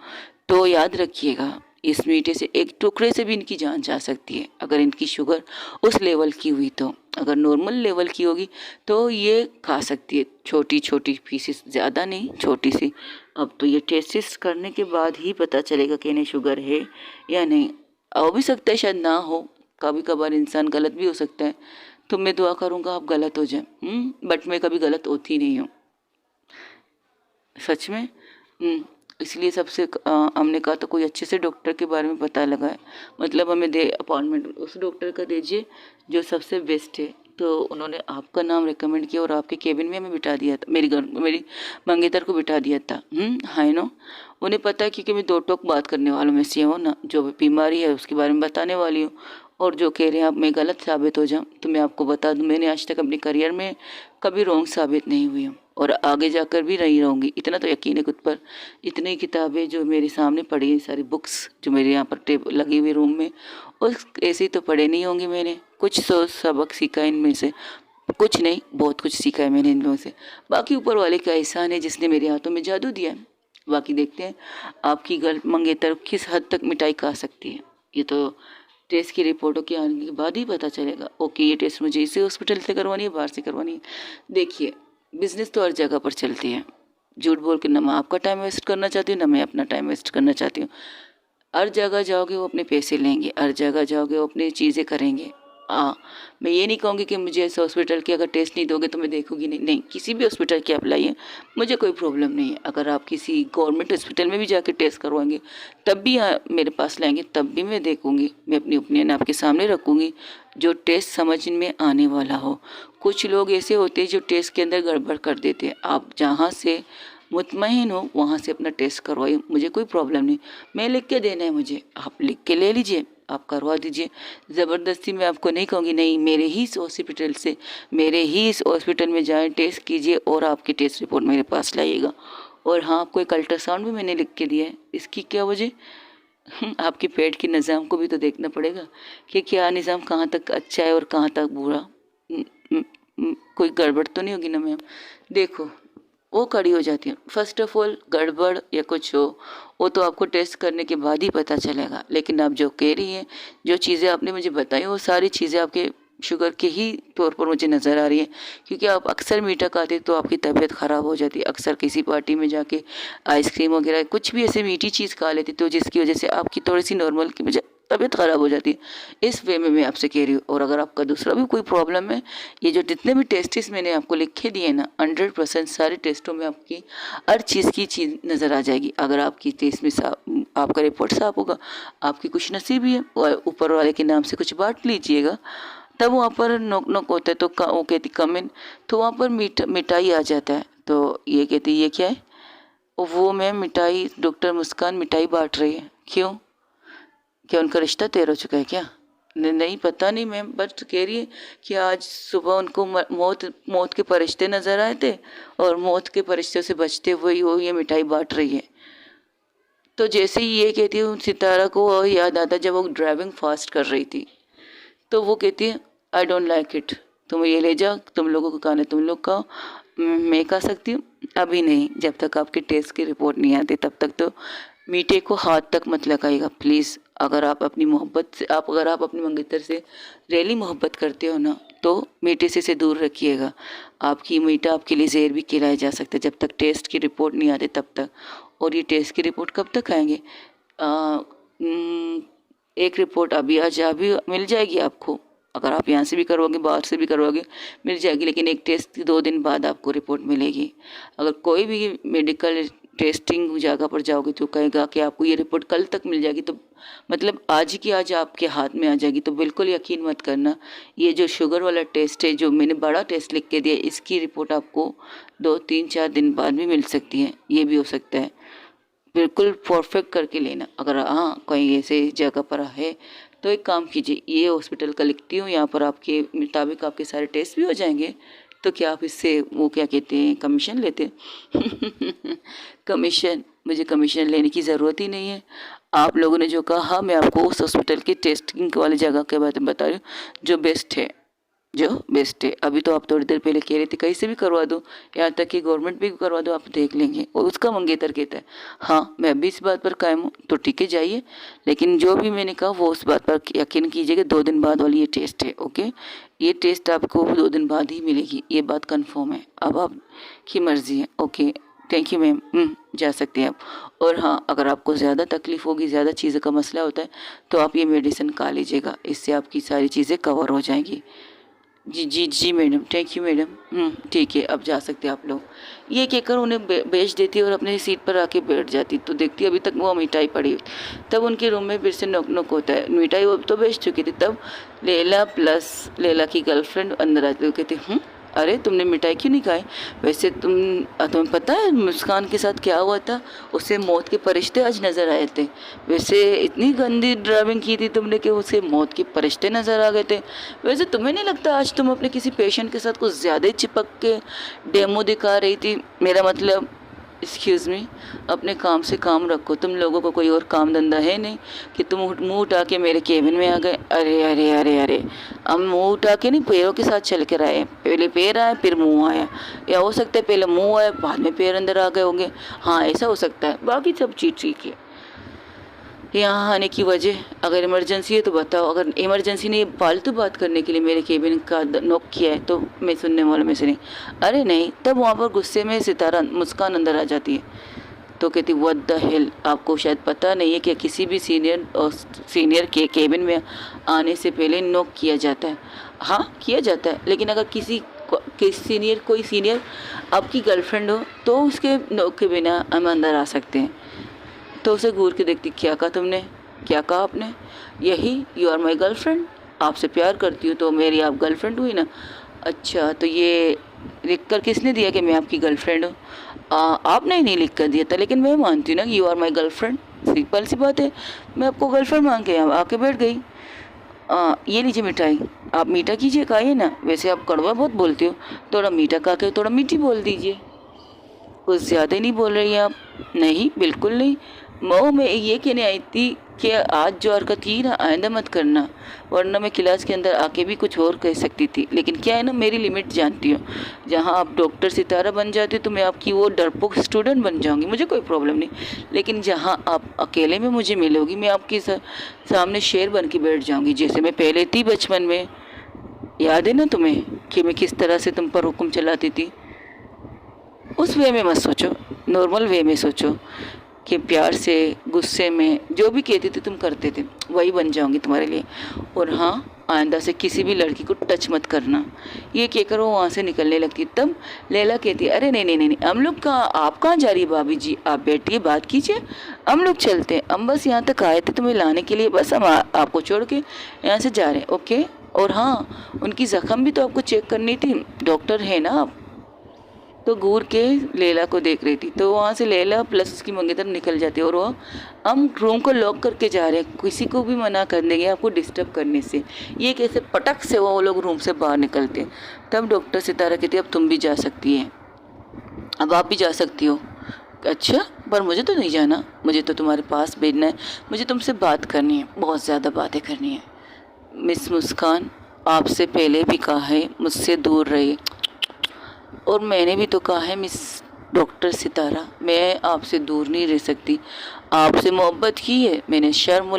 तो याद रखिएगा, इस मीठे से एक टुकड़े से भी इनकी जान जा सकती है अगर इनकी शुगर उस लेवल की हुई तो। अगर नॉर्मल लेवल की होगी तो ये खा सकती है, छोटी छोटी पीसेस, ज़्यादा नहीं, छोटी सी। अब तो ये टेस्ट करने के बाद ही पता चलेगा कि इन्हें शुगर है या नहीं। हो भी सकता है शायद ना हो, कभी कभार इंसान गलत भी हो सकता है। तो मैं दुआ करूँगा आप गलत हो जाए, बट मैं कभी गलत होती नहीं हूँ, सच में। इसलिए सबसे हमने कहा तो कोई अच्छे से डॉक्टर के बारे में पता लगाए, मतलब हमें दे अपॉइंटमेंट उस डॉक्टर का दीजिए जो सबसे बेस्ट है। तो उन्होंने आपका नाम रिकमेंड किया और आपके केबिन में हमें बिठा दिया था, मेरी मंगेतर को बिठा दिया था। हाई नो, उन्हें पता है क्योंकि मैं दो टोक बात करने वालों में से हूँ ना, जो बीमारी है उसके बारे में बताने वाली हूँ। और जो कह रहे हैं आप मैं गलत साबित हो जाऊँ, तो मैं आपको बता दूँ, मैंने आज तक अपने करियर में कभी रॉन्ग साबित नहीं हुई हूँ और आगे जाकर भी नहीं रहूँगी, इतना तो यकीन है खुद पर। इतनी किताबें जो मेरे सामने पड़ी हैं, सारी बुक्स जो मेरे यहाँ पर टेबल लगी हुई रूम में, उस ऐसे ही तो पढ़े नहीं होंगे मैंने। कुछ तो सबक सीखा इनमें से, कुछ नहीं बहुत कुछ सीखा है मैंने इनमें से। बाकी ऊपर वाले का एहसान है जिसने मेरे हाथों में जादू दिया है। बाकी देखते हैं आपकी गर्ल मंगेतर किस हद तक मिठाई खा सकती है, ये तो टेस्ट की रिपोर्टों के आने के बाद ही पता चलेगा। ओके, ये टेस्ट मुझे इसी हॉस्पिटल से करवानी है, बाहर से करवानी है। देखिए, बिजनेस तो हर जगह पर चलती है, झूठ बोल के ना मैं आपका टाइम वेस्ट करना चाहती हूँ ना मैं अपना टाइम वेस्ट करना चाहती हूँ। हर जगह जाओगे वो अपने पैसे लेंगे, हर जगह जाओगे वो अपनी चीज़ें करेंगे। हाँ, मैं ये नहीं कहूँगी कि मुझे इस हॉस्पिटल के अगर टेस्ट नहीं दोगे तो मैं देखूँगी नहीं, नहीं, किसी भी हॉस्पिटल के आप लाइए, मुझे कोई प्रॉब्लम नहीं है। अगर आप किसी गवर्नमेंट हॉस्पिटल में भी जाके टेस्ट करवाएंगे तब भी मेरे पास लाएंगे तब भी मैं देखूँगी, मैं अपनी ओपिनियन आपके सामने रखूँगी, जो टेस्ट समझ में आने वाला हो। कुछ लोग ऐसे होते हैं जो टेस्ट के अंदर गड़बड़ कर देते हैं। आप जहाँ से मुतमईन हो वहाँ से अपना टेस्ट करवाइए, मुझे कोई प्रॉब्लम नहीं। मैं लिख के देना है मुझे, आप लिख के ले लीजिए, आप करवा दीजिए। ज़बरदस्ती मैं आपको नहीं कहूँगी नहीं मेरे ही इस हॉस्पिटल से, मेरे ही इस हॉस्पिटल में जाएं, टेस्ट कीजिए और आपकी टेस्ट रिपोर्ट मेरे पास लाइएगा। और हाँ, आपको एक अल्ट्रासाउंड भी मैंने लिख के दिया है, इसकी क्या वजह? आपके पेट के निज़ाम को भी तो देखना पड़ेगा कि क्या निज़ाम कहाँ तक अच्छा है और कहाँ तक बुरा। कोई गड़बड़ तो नहीं होगी ना मैम? देखो, वो खड़ी हो जाती है। फर्स्ट ऑफ ऑल गड़बड़ या कुछ हो वो तो आपको टेस्ट करने के बाद ही पता चलेगा, लेकिन आप जो कह रही हैं, जो चीज़ें आपने मुझे बताई वो सारी चीज़ें आपके शुगर के ही तौर पर मुझे नज़र आ रही है, क्योंकि आप अक्सर मीठा खाते तो आपकी तबीयत ख़राब हो जाती है। अक्सर किसी पार्टी में जाके आइसक्रीम वगैरह कुछ भी ऐसे मीठी चीज़ खा लेती तो जिसकी वजह से आपकी थोड़ी सी नॉर्मल की वजह तबीयत ख़राब हो जाती है। इस वे में मैं आपसे कह रही हूँ। और अगर आपका दूसरा भी कोई प्रॉब्लम है, ये जो जितने भी टेस्टिस मैंने आपको लिखे दिए ना, 100% सारे टेस्टों में आपकी हर चीज़ की चीज़ नज़र आ जाएगी। अगर आपकी टेस्ट में आपका रिपोर्ट साफ होगा, आपकी कुछ नसीब ही है, ऊपर वाले के नाम से कुछ बांट लीजिएगा। तब वहाँ पर नोक नोक होता है तो वो कहती कम इन, तो वहाँ पर मिठाई आ जाता है। तो ये कहती ये क्या है? वो मैम मिठाई, डॉक्टर मुस्कान मिठाई बांट रही है। क्यों? क्या उनका रिश्ता तय हो चुका है क्या? नहीं, पता नहीं मैम, बट कह रही है कि आज सुबह उनको मौत के फरिश्ते नज़र आए थे और मौत के फरिश्ते से बचते हुए वो ये मिठाई बांट रही है। तो जैसे ही ये कहती है, सितारा को याद आता जब वो ड्राइविंग फास्ट कर रही थी, तो वो कहती है आई डोंट लाइक इट, तुम ये ले जाओ, तुम लोगों को खाना तुम लोग खाओ, मैं खा सकती हूँ अभी नहीं, जब तक आपके टेस्ट की रिपोर्ट नहीं आती तब तक तो मीठे को हाथ तक मत लगाइएगा प्लीज़। अगर आप अपनी मोहब्बत से अगर आप अपनी मंगेतर से रियली मोहब्बत करते हो ना, तो मीठे से दूर रखिएगा। आपकी मीठा आपके लिए जहर भी खिलाया जा सकता है जब तक टेस्ट की रिपोर्ट नहीं आती तब तक। और ये टेस्ट की रिपोर्ट कब तक आएंगे? एक रिपोर्ट अभी आज अभी मिल जाएगी आपको, अगर आप यहाँ से भी करवाओगे बाहर से भी करवाओगे मिल जाएगी, लेकिन एक टेस्ट 2 दिन बाद आपको रिपोर्ट मिलेगी। अगर कोई भी मेडिकल टेस्टिंग जगह पर जाओगे तो कहेगा कि आपको ये रिपोर्ट कल तक मिल जाएगी, तो मतलब आज की आज आपके हाथ में आ जाएगी, तो बिल्कुल यकीन मत करना। ये जो शुगर वाला टेस्ट है, जो मैंने बड़ा टेस्ट लिख के दिया, इसकी रिपोर्ट आपको 2-3-4 दिन बाद भी मिल सकती है, ये भी हो सकता है। बिल्कुल परफेक्ट करके लेना। अगर हाँ कहीं ऐसे जगह पर है तो एक काम कीजिए, ये हॉस्पिटल का लिखती हूँ, यहाँ पर आपके मुताबिक आपके सारे टेस्ट भी हो जाएंगे, तो क्या आप इससे वो क्या कहते हैं कमीशन लेते हैं? कमीशन? मुझे कमीशन लेने की ज़रूरत ही नहीं है। आप लोगों ने जो कहा मैं आपको उस हॉस्पिटल के टेस्टिंग वाली जगह के बारे में बता रही हूँ जो बेस्ट है, जो बेस्ट है। अभी तो आप थोड़ी देर पहले कह रहे थे कहीं से भी करवा दो, यहाँ तक कि गवर्नमेंट भी करवा दो, आप देख लेंगे। और उसका मंगेतर कहता है हाँ मैं अभी इस बात पर कायम हूँ, तो ठीक है जाइए, लेकिन जो भी मैंने कहा वो उस बात पर यकीन कीजिएगा। 2 दिन बाद वाली ये टेस्ट है, ओके? ये टेस्ट आपको 2 दिन बाद ही मिलेगी, ये बात कन्फर्म है। अब आपकी मर्ज़ी है, ओके? थैंक यू मैम, जा सकते हैं आप। और हाँ, अगर आपको ज़्यादा तकलीफ़ होगी, ज़्यादा चीज़ों का मसला होता है, तो आप ये मेडिसिन खा लीजिएगा, इससे आपकी सारी चीज़ें कवर हो जाएंगी। जी जी जी मैडम, थैंक यू मैडम। ठीक है, अब जा सकते हैं आप लोग। ये कहकर उन्हें भेज देती और अपनी सीट पर आके बैठ जाती, तो देखती अभी तक वो मिठाई पड़ी हुई। तब उनके रूम में फिर से नोक नोक होता है। मिठाई वो तो बेच चुकी थी। तब लैला प्लस लैला की गर्लफ्रेंड अंदर आती है, कहती अरे तुमने मिठाई क्यों नहीं खाई? वैसे तुम्हें पता है मुस्कान के साथ क्या हुआ था? उसे मौत के फरिश्ते आज नज़र आए थे। वैसे इतनी गंदी ड्राइविंग की थी तुमने कि उसे मौत के फरिश्ते नज़र आ गए थे। वैसे तुम्हें नहीं लगता आज तुम अपने किसी पेशेंट के साथ कुछ ज़्यादा ही चिपक के डेमो दिखा रही थी? मेरा मतलब एक्सक्यूज़ मी, अपने काम से काम रखो। तुम लोगों को कोई और काम धंधा है नहीं कि तुम मुंह उठा के मेरे केबिन में आ गए? अरे अरे अरे अरे, हम मुंह उठा के नहीं, पैरों के साथ चल कर आए। पहले पैर आया फिर मुंह आया, या हो सकता है पहले मुंह आया बाद में पैर अंदर आ गए होंगे। हाँ ऐसा हो सकता है, बाकी सब चीज़ ठीक है। यहाँ आने की वजह अगर इमरजेंसी है तो बताओ। अगर इमरजेंसी नहीं, फालतू बात करने के लिए मेरे केबिन का नॉक किया है तो मैं सुनने वालों में से नहीं। अरे नहीं, तब वहाँ पर गुस्से में सितारा मुस्कान अंदर आ जाती है। तो कहती व्हाट द हेल, आपको शायद पता नहीं है कि किसी भी सीनियर के केबिन में आने से पहले नॉक किया जाता है। हाँ किया जाता है, लेकिन अगर कोई सीनियर आपकी गर्लफ्रेंड हो तो उसके नॉक के बिना हम अंदर आ सकते हैं। तो उसे घूर के देखती, क्या कहा तुमने, क्या कहा आपने? यही, यू आर माई गर्लफ्रेंड, आपसे प्यार करती हूँ तो मेरी आप गर्लफ्रेंड हुई ना। अच्छा तो ये लिख कर किसने दिया कि मैं आपकी गर्लफ्रेंड हूँ? आपने ही नहीं लिख कर दिया था, लेकिन मैं मानती हूँ ना कि you are my girlfriend. Simple सी बात है, मैं आपको गर्लफ्रेंड मांग के यहाँ आके बैठ गई। ये लीजिए मिठाई, आप मीठा कीजिए, खाइए ना। वैसे आप कड़वा बहुत बोलती हो, थोड़ा मीठा खा के थोड़ा मीठी बोल दीजिए। कुछ ज़्यादा ही नहीं बोल रही हैं आप। नहीं बिल्कुल नहीं, मैं ये कहने आई थी कि आज जो हरकत की ना आइंदा मत करना, वरना मैं क्लास के अंदर आके भी कुछ और कह सकती थी। लेकिन क्या है ना, मेरी लिमिट जानती हो, जहाँ आप डॉक्टर सितारा बन जाती हो तो मैं आपकी वो डरपोक स्टूडेंट बन जाऊंगी, मुझे कोई प्रॉब्लम नहीं। लेकिन जहाँ आप अकेले में मुझे मिलोगी, मैं आपके सामने शेर बन के बैठ जाऊँगी, जैसे मैं पहले थी बचपन में। याद है ना तुम्हें कि मैं किस तरह से तुम पर हुक्म चलाती थी? उस वे में मत सोचो, नॉर्मल वे में सोचो कि प्यार से, गुस्से में जो भी कहते थे तुम करते थे, वही बन जाऊंगी तुम्हारे लिए। और हाँ, आइंदा से किसी भी लड़की को टच मत करना। ये कहकर वो वहाँ से निकलने लगती। तब लैला कहती, अरे नहीं नहीं नहीं, हम लोग कहाँ, आप कहाँ जा रही है भाभी जी, आप बैठिए बात कीजिए, हम लोग चलते हैं। हम बस यहाँ तक आए थे तुम्हें लाने के लिए, बस हम आपको छोड़ के यहाँ से जा रहे हैं। ओके। और हाँ, उनकी ज़ख्म भी तो आपको चेक करनी थी, डॉक्टर है ना आप। तो घूर के लैला को देख रही थी। तो वहाँ से लैला प्लस उसकी मंगेतर निकल जाती है और वो हम रूम को लॉक करके जा रहे हैं, किसी को भी मना कर देंगे आपको डिस्टर्ब करने से। ये कैसे पटक से वो लोग रूम से बाहर निकलते हैं। तब डॉक्टर सितारा कहती है अब तुम भी जा सकती है, अब आप भी जा सकती हो। अच्छा पर मुझे तो नहीं जाना, मुझे तो तुम्हारे पास भेजना है, मुझे तुमसे बात करनी है, बहुत ज़्यादा बातें करनी है। मिस मुस्कान, आपसे पहले भी कहा है मुझसे दूर रहिए, और मैंने भी तो कहा है मिस डॉक्टर सितारा, मैं आपसे दूर नहीं रह सकती, आपसे मोहब्बत की है मैंने, शर्म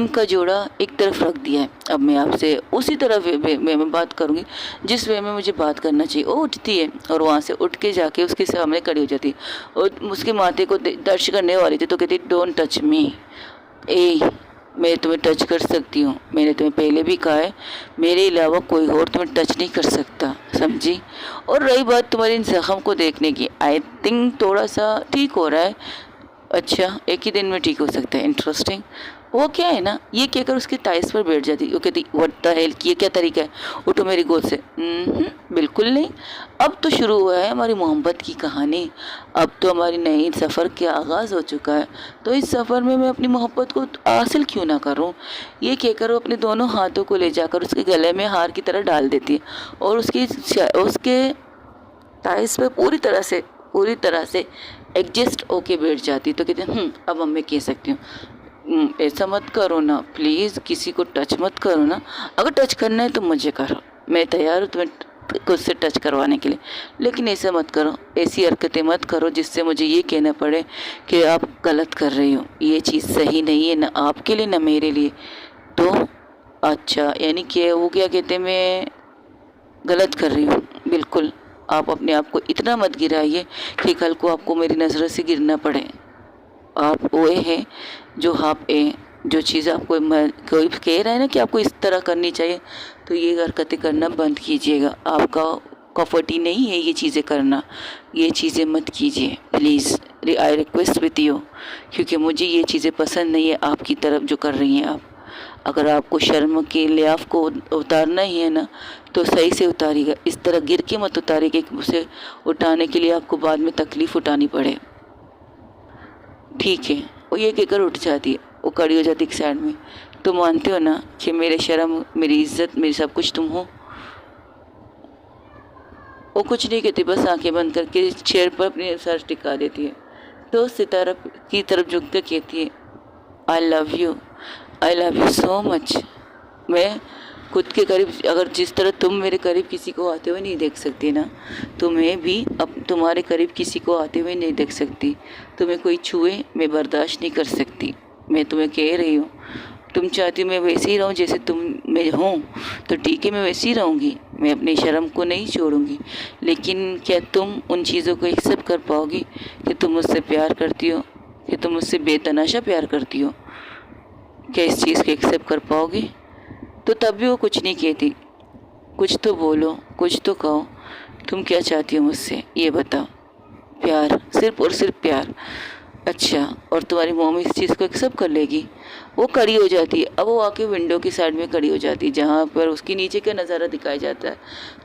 का जोड़ा एक तरफ रख दिया है। अब मैं आपसे उसी तरह वे में बात करूँगी जिस वे में मुझे बात करना चाहिए। वो उठती है और वहाँ से उठ के जाके उसके सामने खड़ी हो जाती है और उसके माथे को टच करने वाली थी तो कहती डोंट टच मी। मैं तुम्हें टच कर सकती हूँ, मैंने तुम्हें पहले भी कहा है, मेरे अलावा कोई और तुम्हें टच नहीं कर सकता, समझी? और रही बात तुम्हारे इन जख्म को देखने की, आई थिंक थोड़ा सा ठीक हो रहा है। अच्छा, एक ही दिन में ठीक हो सकता है, इंटरेस्टिंग। वो क्या है ना, ये कहकर उसके टाइस पर बैठ जाती। वो कहती व्हाट द हेल, ये क्या तरीका है, उठो मेरी गोद से। बिल्कुल नहीं, अब तो शुरू हुआ है हमारी मोहब्बत की कहानी, अब तो हमारी नई सफ़र का आगाज़ हो चुका है, तो इस सफ़र में मैं अपनी मोहब्बत को हासिल क्यों ना करूं। ये कहकर वो अपने दोनों हाथों को ले जाकर उसके गले में हार की तरह डाल देती है और उसके टाइस पर पूरी तरह से एडजस्ट होके बैठ जाती। तो कहते हैं अब मैं कह सकती हूँ, ऐसा मत करो ना प्लीज़, किसी को टच मत करो ना, अगर टच करना है तो मुझे करो, मैं तैयार हूँ तुम्हें खुद से टच करवाने के लिए, लेकिन ऐसा मत करो, ऐसी हरकतें मत करो जिससे मुझे ये कहना पड़े कि आप गलत कर रही हो, ये चीज़ सही नहीं है, ना आपके लिए ना मेरे लिए। तो अच्छा, यानी कि वो क्या कहते हैं, मैं गलत कर रही हूँ? बिल्कुल, आप अपने आप को इतना मत गिराइए कि कल को आपको मेरी नज़रों से गिरना पड़े। आप वो हैं जो आप हैं, जो चीज़ आपको कोई कह रहा है ना कि आपको इस तरह करनी चाहिए, तो ये हरकतें करना बंद कीजिएगा। आपका कम्फर्ट नहीं है ये चीज़ें करना, ये चीज़ें मत कीजिए please, I request with you, क्योंकि मुझे ये चीज़ें पसंद नहीं है आपकी तरफ जो कर रही हैं आप। अगर आपको शर्म के लिहाफ को उतारना ही है ना, तो सही से उतारिएगा, इस तरह गिर के मत उतारिएगा कि उसे उठाने के लिए आपको बाद में तकलीफ़ उठानी पड़े। ठीक है। वो ये कहकर उठ जाती है, वो खड़ी हो जाती है एक साइड में। तो मानते हो ना कि मेरे शर्म, मेरी इज्जत, मेरी सब कुछ तुम हो? वो कुछ नहीं कहती, बस आंखें बंद करके चेयर पर अपने सर टिका देती है। तो सितारा की तरफ झुक कर कहती है I love you so much. मैं खुद के करीब, अगर जिस तरह तुम मेरे करीब किसी को आते हुए नहीं देख सकती ना, तो मैं भी अब तुम्हारे करीब किसी को आते हुए नहीं देख सकती। तुम्हें कोई छुए मैं बर्दाश्त नहीं कर सकती, मैं तुम्हें कह रही हूँ। तुम चाहती हो मैं वैसे ही रहूँ जैसे तुम मैं हूँ, तो ठीक है, मैं वैसे ही रहूँगी, मैं अपनी शर्म को नहीं छोड़ूंगी। लेकिन क्या तुम उन चीज़ों को एक्सेप्ट कर पाओगी कि तुम मुझसे प्यार करती हो, कि तुम मुझसे बेतनाशा प्यार करती हो? क्या इस चीज़ को एक्सेप्ट कर पाओगी? तो तब भी वो कुछ नहीं कहती। कुछ तो बोलो, कुछ तो कहो, तुम क्या चाहती हो मुझसे, ये बताओ। प्यार, सिर्फ और सिर्फ प्यार। अच्छा, और तुम्हारी मम्मी इस चीज़ को एक्सेप्ट कर लेगी? वो खड़ी हो जाती है। अब वो आके विंडो की साइड में खड़ी हो जाती है जहाँ पर उसकी नीचे का नज़ारा दिखाया जाता है।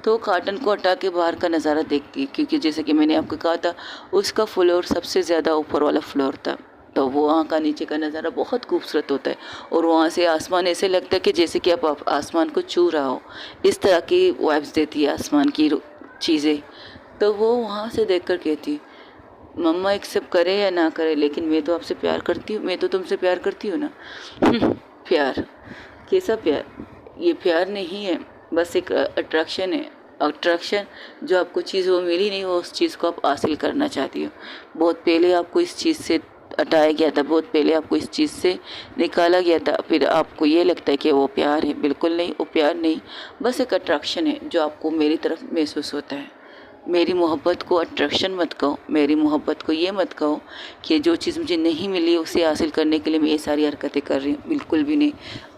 तो कर्टन को हटा के बाहर का नज़ारा देखती है, क्योंकि जैसे कि मैंने आपको कहा था, उसका फ्लोर सबसे ज़्यादा ऊपर वाला फ्लोर था। तो वो वहाँ का नीचे का नज़ारा बहुत खूबसूरत होता है, और वहाँ से आसमान ऐसे लगता है कि जैसे कि आप आसमान को छू रहा हो। इस तरह की वाइब्स देती है आसमान की चीज़ें। तो वो वहाँ से देखकर कहती, मम्मा एक्सेप्ट करे या ना करे, लेकिन मैं तो आपसे प्यार करती हूँ, मैं तो तुमसे प्यार करती हूँ ना। प्यार? कैसा प्यार? ये प्यार नहीं है, बस एक अट्रैक्शन है। अट्रैक्शन, जो आपको चीज़ वो मिली नहीं, वो उस चीज़ को आप हासिल करना चाहती हो। बहुत पहले आपको इस चीज़ से हटाया गया था, बहुत पहले आपको इस चीज़ से निकाला गया था, फिर आपको ये लगता है कि वो प्यार है। बिल्कुल नहीं, वो प्यार नहीं, बस एक अट्रैक्शन है जो आपको मेरी तरफ महसूस होता है। मेरी मोहब्बत को अट्रैक्शन मत कहो, मेरी मोहब्बत को ये मत कहो कि जो चीज़ मुझे नहीं मिली उसे हासिल करने के लिए मैं ये सारी हरकतें कर रही हूँ। बिल्कुल भी नहीं।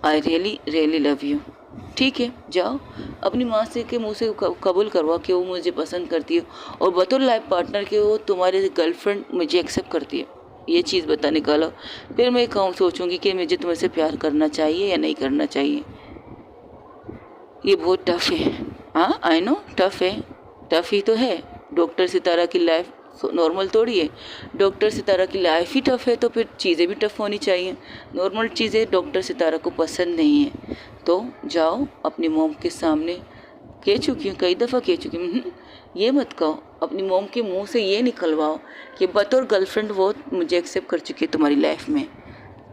I really really love you. ठीक है, जाओ अपनी माँ से के मुँह से कबूल करवाओ कि वो मुझे पसंद करती है, और बतौर लाइफ पार्टनर के वो तुम्हारे गर्लफ्रेंड मुझे एक्सेप्ट करती है। ये चीज़ बता निकालो, फिर मैं कहूँ सोचूंगी कि मुझे तुमसे प्यार करना चाहिए या नहीं करना चाहिए। ये बहुत टफ है। हाँ, आई नो टफ है, टफ ही तो है। डॉक्टर सितारा की लाइफ नॉर्मल थोड़ी है। डॉक्टर सितारा की लाइफ ही टफ है, तो फिर चीज़ें भी टफ होनी चाहिए। नॉर्मल चीज़ें डॉक्टर सितारा को पसंद नहीं है। तो जाओ अपनी मॉम के सामने, कह चुकी हूँ, कई दफ़ा कह चुकी हूँ, ये मत कहो। अपनी मॉम के मुंह से ये निकलवाओ कि बतौर गर्लफ्रेंड वो मुझे एक्सेप्ट कर चुकी है तुम्हारी लाइफ में।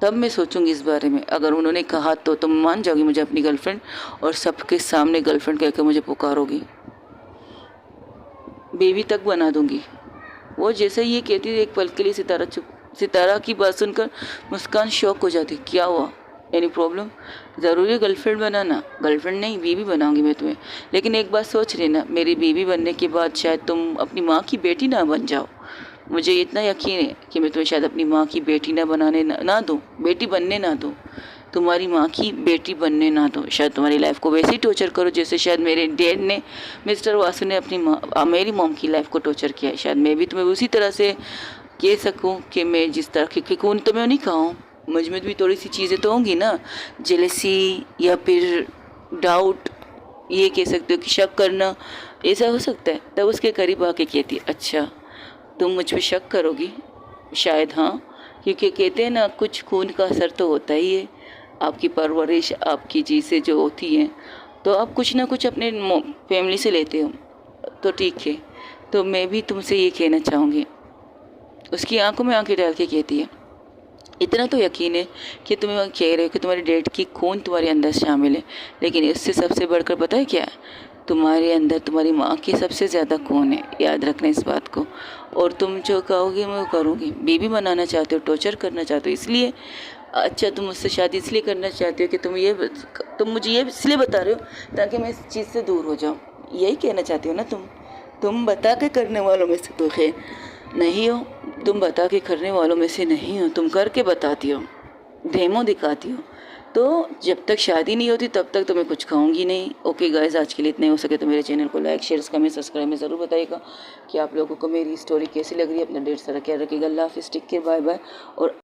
तब मैं सोचूंगी इस बारे में। अगर उन्होंने कहा तो तुम मान जाओगी मुझे अपनी गर्लफ्रेंड, और सबके सामने गर्लफ्रेंड कहकर मुझे पुकारोगी, बेबी तक बना दूंगी। वो जैसे ये कहती थी, एक पल के लिए सितारा की बात सुनकर मुस्कान शॉक हो जाती। क्या हुआ, एनी प्रॉब्लम? ज़रूरी है गर्लफ्रेंड बनाना? गर्लफ्रेंड नहीं, बीवी बनाऊंगी मैं तुम्हें। लेकिन एक बात सोच लेना, मेरी बीवी बनने के बाद शायद तुम अपनी माँ की बेटी ना बन जाओ। मुझे इतना यकीन है कि मैं तुम्हें शायद अपनी माँ की बेटी ना दूँ, बेटी बनने ना दूँ, तुम्हारी माँ की बेटी बनने ना दो। शायद तुम्हारी लाइफ को वैसे ही टॉर्चर करो जैसे शायद मेरे डैड ने, मिस्टर वासु ने अपनी मेरी मॉम की लाइफ को टॉर्चर किया है। शायद मैं भी तुम्हें उसी तरह से कह सकूं कि मैं जिस तरह की खून तो मैं नहीं खाऊं, मुझ में भी थोड़ी सी चीज़ें तो होंगी ना, जेलसी या फिर डाउट, ये कह सकते हो कि शक करना, ऐसा हो सकता है। तब उसके करीब आके कहती, अच्छा तुम मुझ पर शक करोगी? शायद हाँ, क्योंकि कहते हैं ना, कुछ खून का असर तो होता ही है। आपकी परवरिश, आपकी चीज़ें जो होती हैं, तो आप कुछ ना कुछ अपने फैमिली से लेते हो, तो ठीक है। तो मैं भी तुमसे ये कहना चाहूँगी। उसकी आंखों में आंखें डाल के कहती है, इतना तो यकीन है कि तुम्हें कह रहे हो कि तुम्हारे डैड की खून तुम्हारे अंदर शामिल है, लेकिन इससे सबसे बढ़कर पता है क्या, तुम्हारे अंदर तुम्हारी माँ की सबसे ज़्यादा खून है। याद रखना इस बात को। और तुम जो कहोगे मैं वो करूँगी। बीवी बनाना चाहते हो, टॉर्चर करना चाहते हो, इसलिए अच्छा तुम मुझसे शादी इसलिए करना चाहते हो कि तुम मुझे ये इसलिए बता रहे हो ताकि मैं इस चीज़ से दूर हो जाऊँ, यही कहना चाहती हो ना तुम बता के करने वालों में से तो खैर नहीं हो, तुम बता के करने वालों में से नहीं हो, तुम करके बताती हो, डेमो दिखाती हो। तो जब तक शादी नहीं होती तब तक तो मैं कुछ खाऊंगी नहीं। ओके गाइस, आज के लिए इतना ही। हो सके तो मेरे चैनल को लाइक, शेयर, कमेंट, सब्सक्राइब में ज़रूर बताइएगा कि आप लोगों को मेरी स्टोरी कैसी लग रही है। अपना ढेर सारा ख्याल रखिएगा। अल्लाह हाफिज़, टेक केयर, बाय बाय। और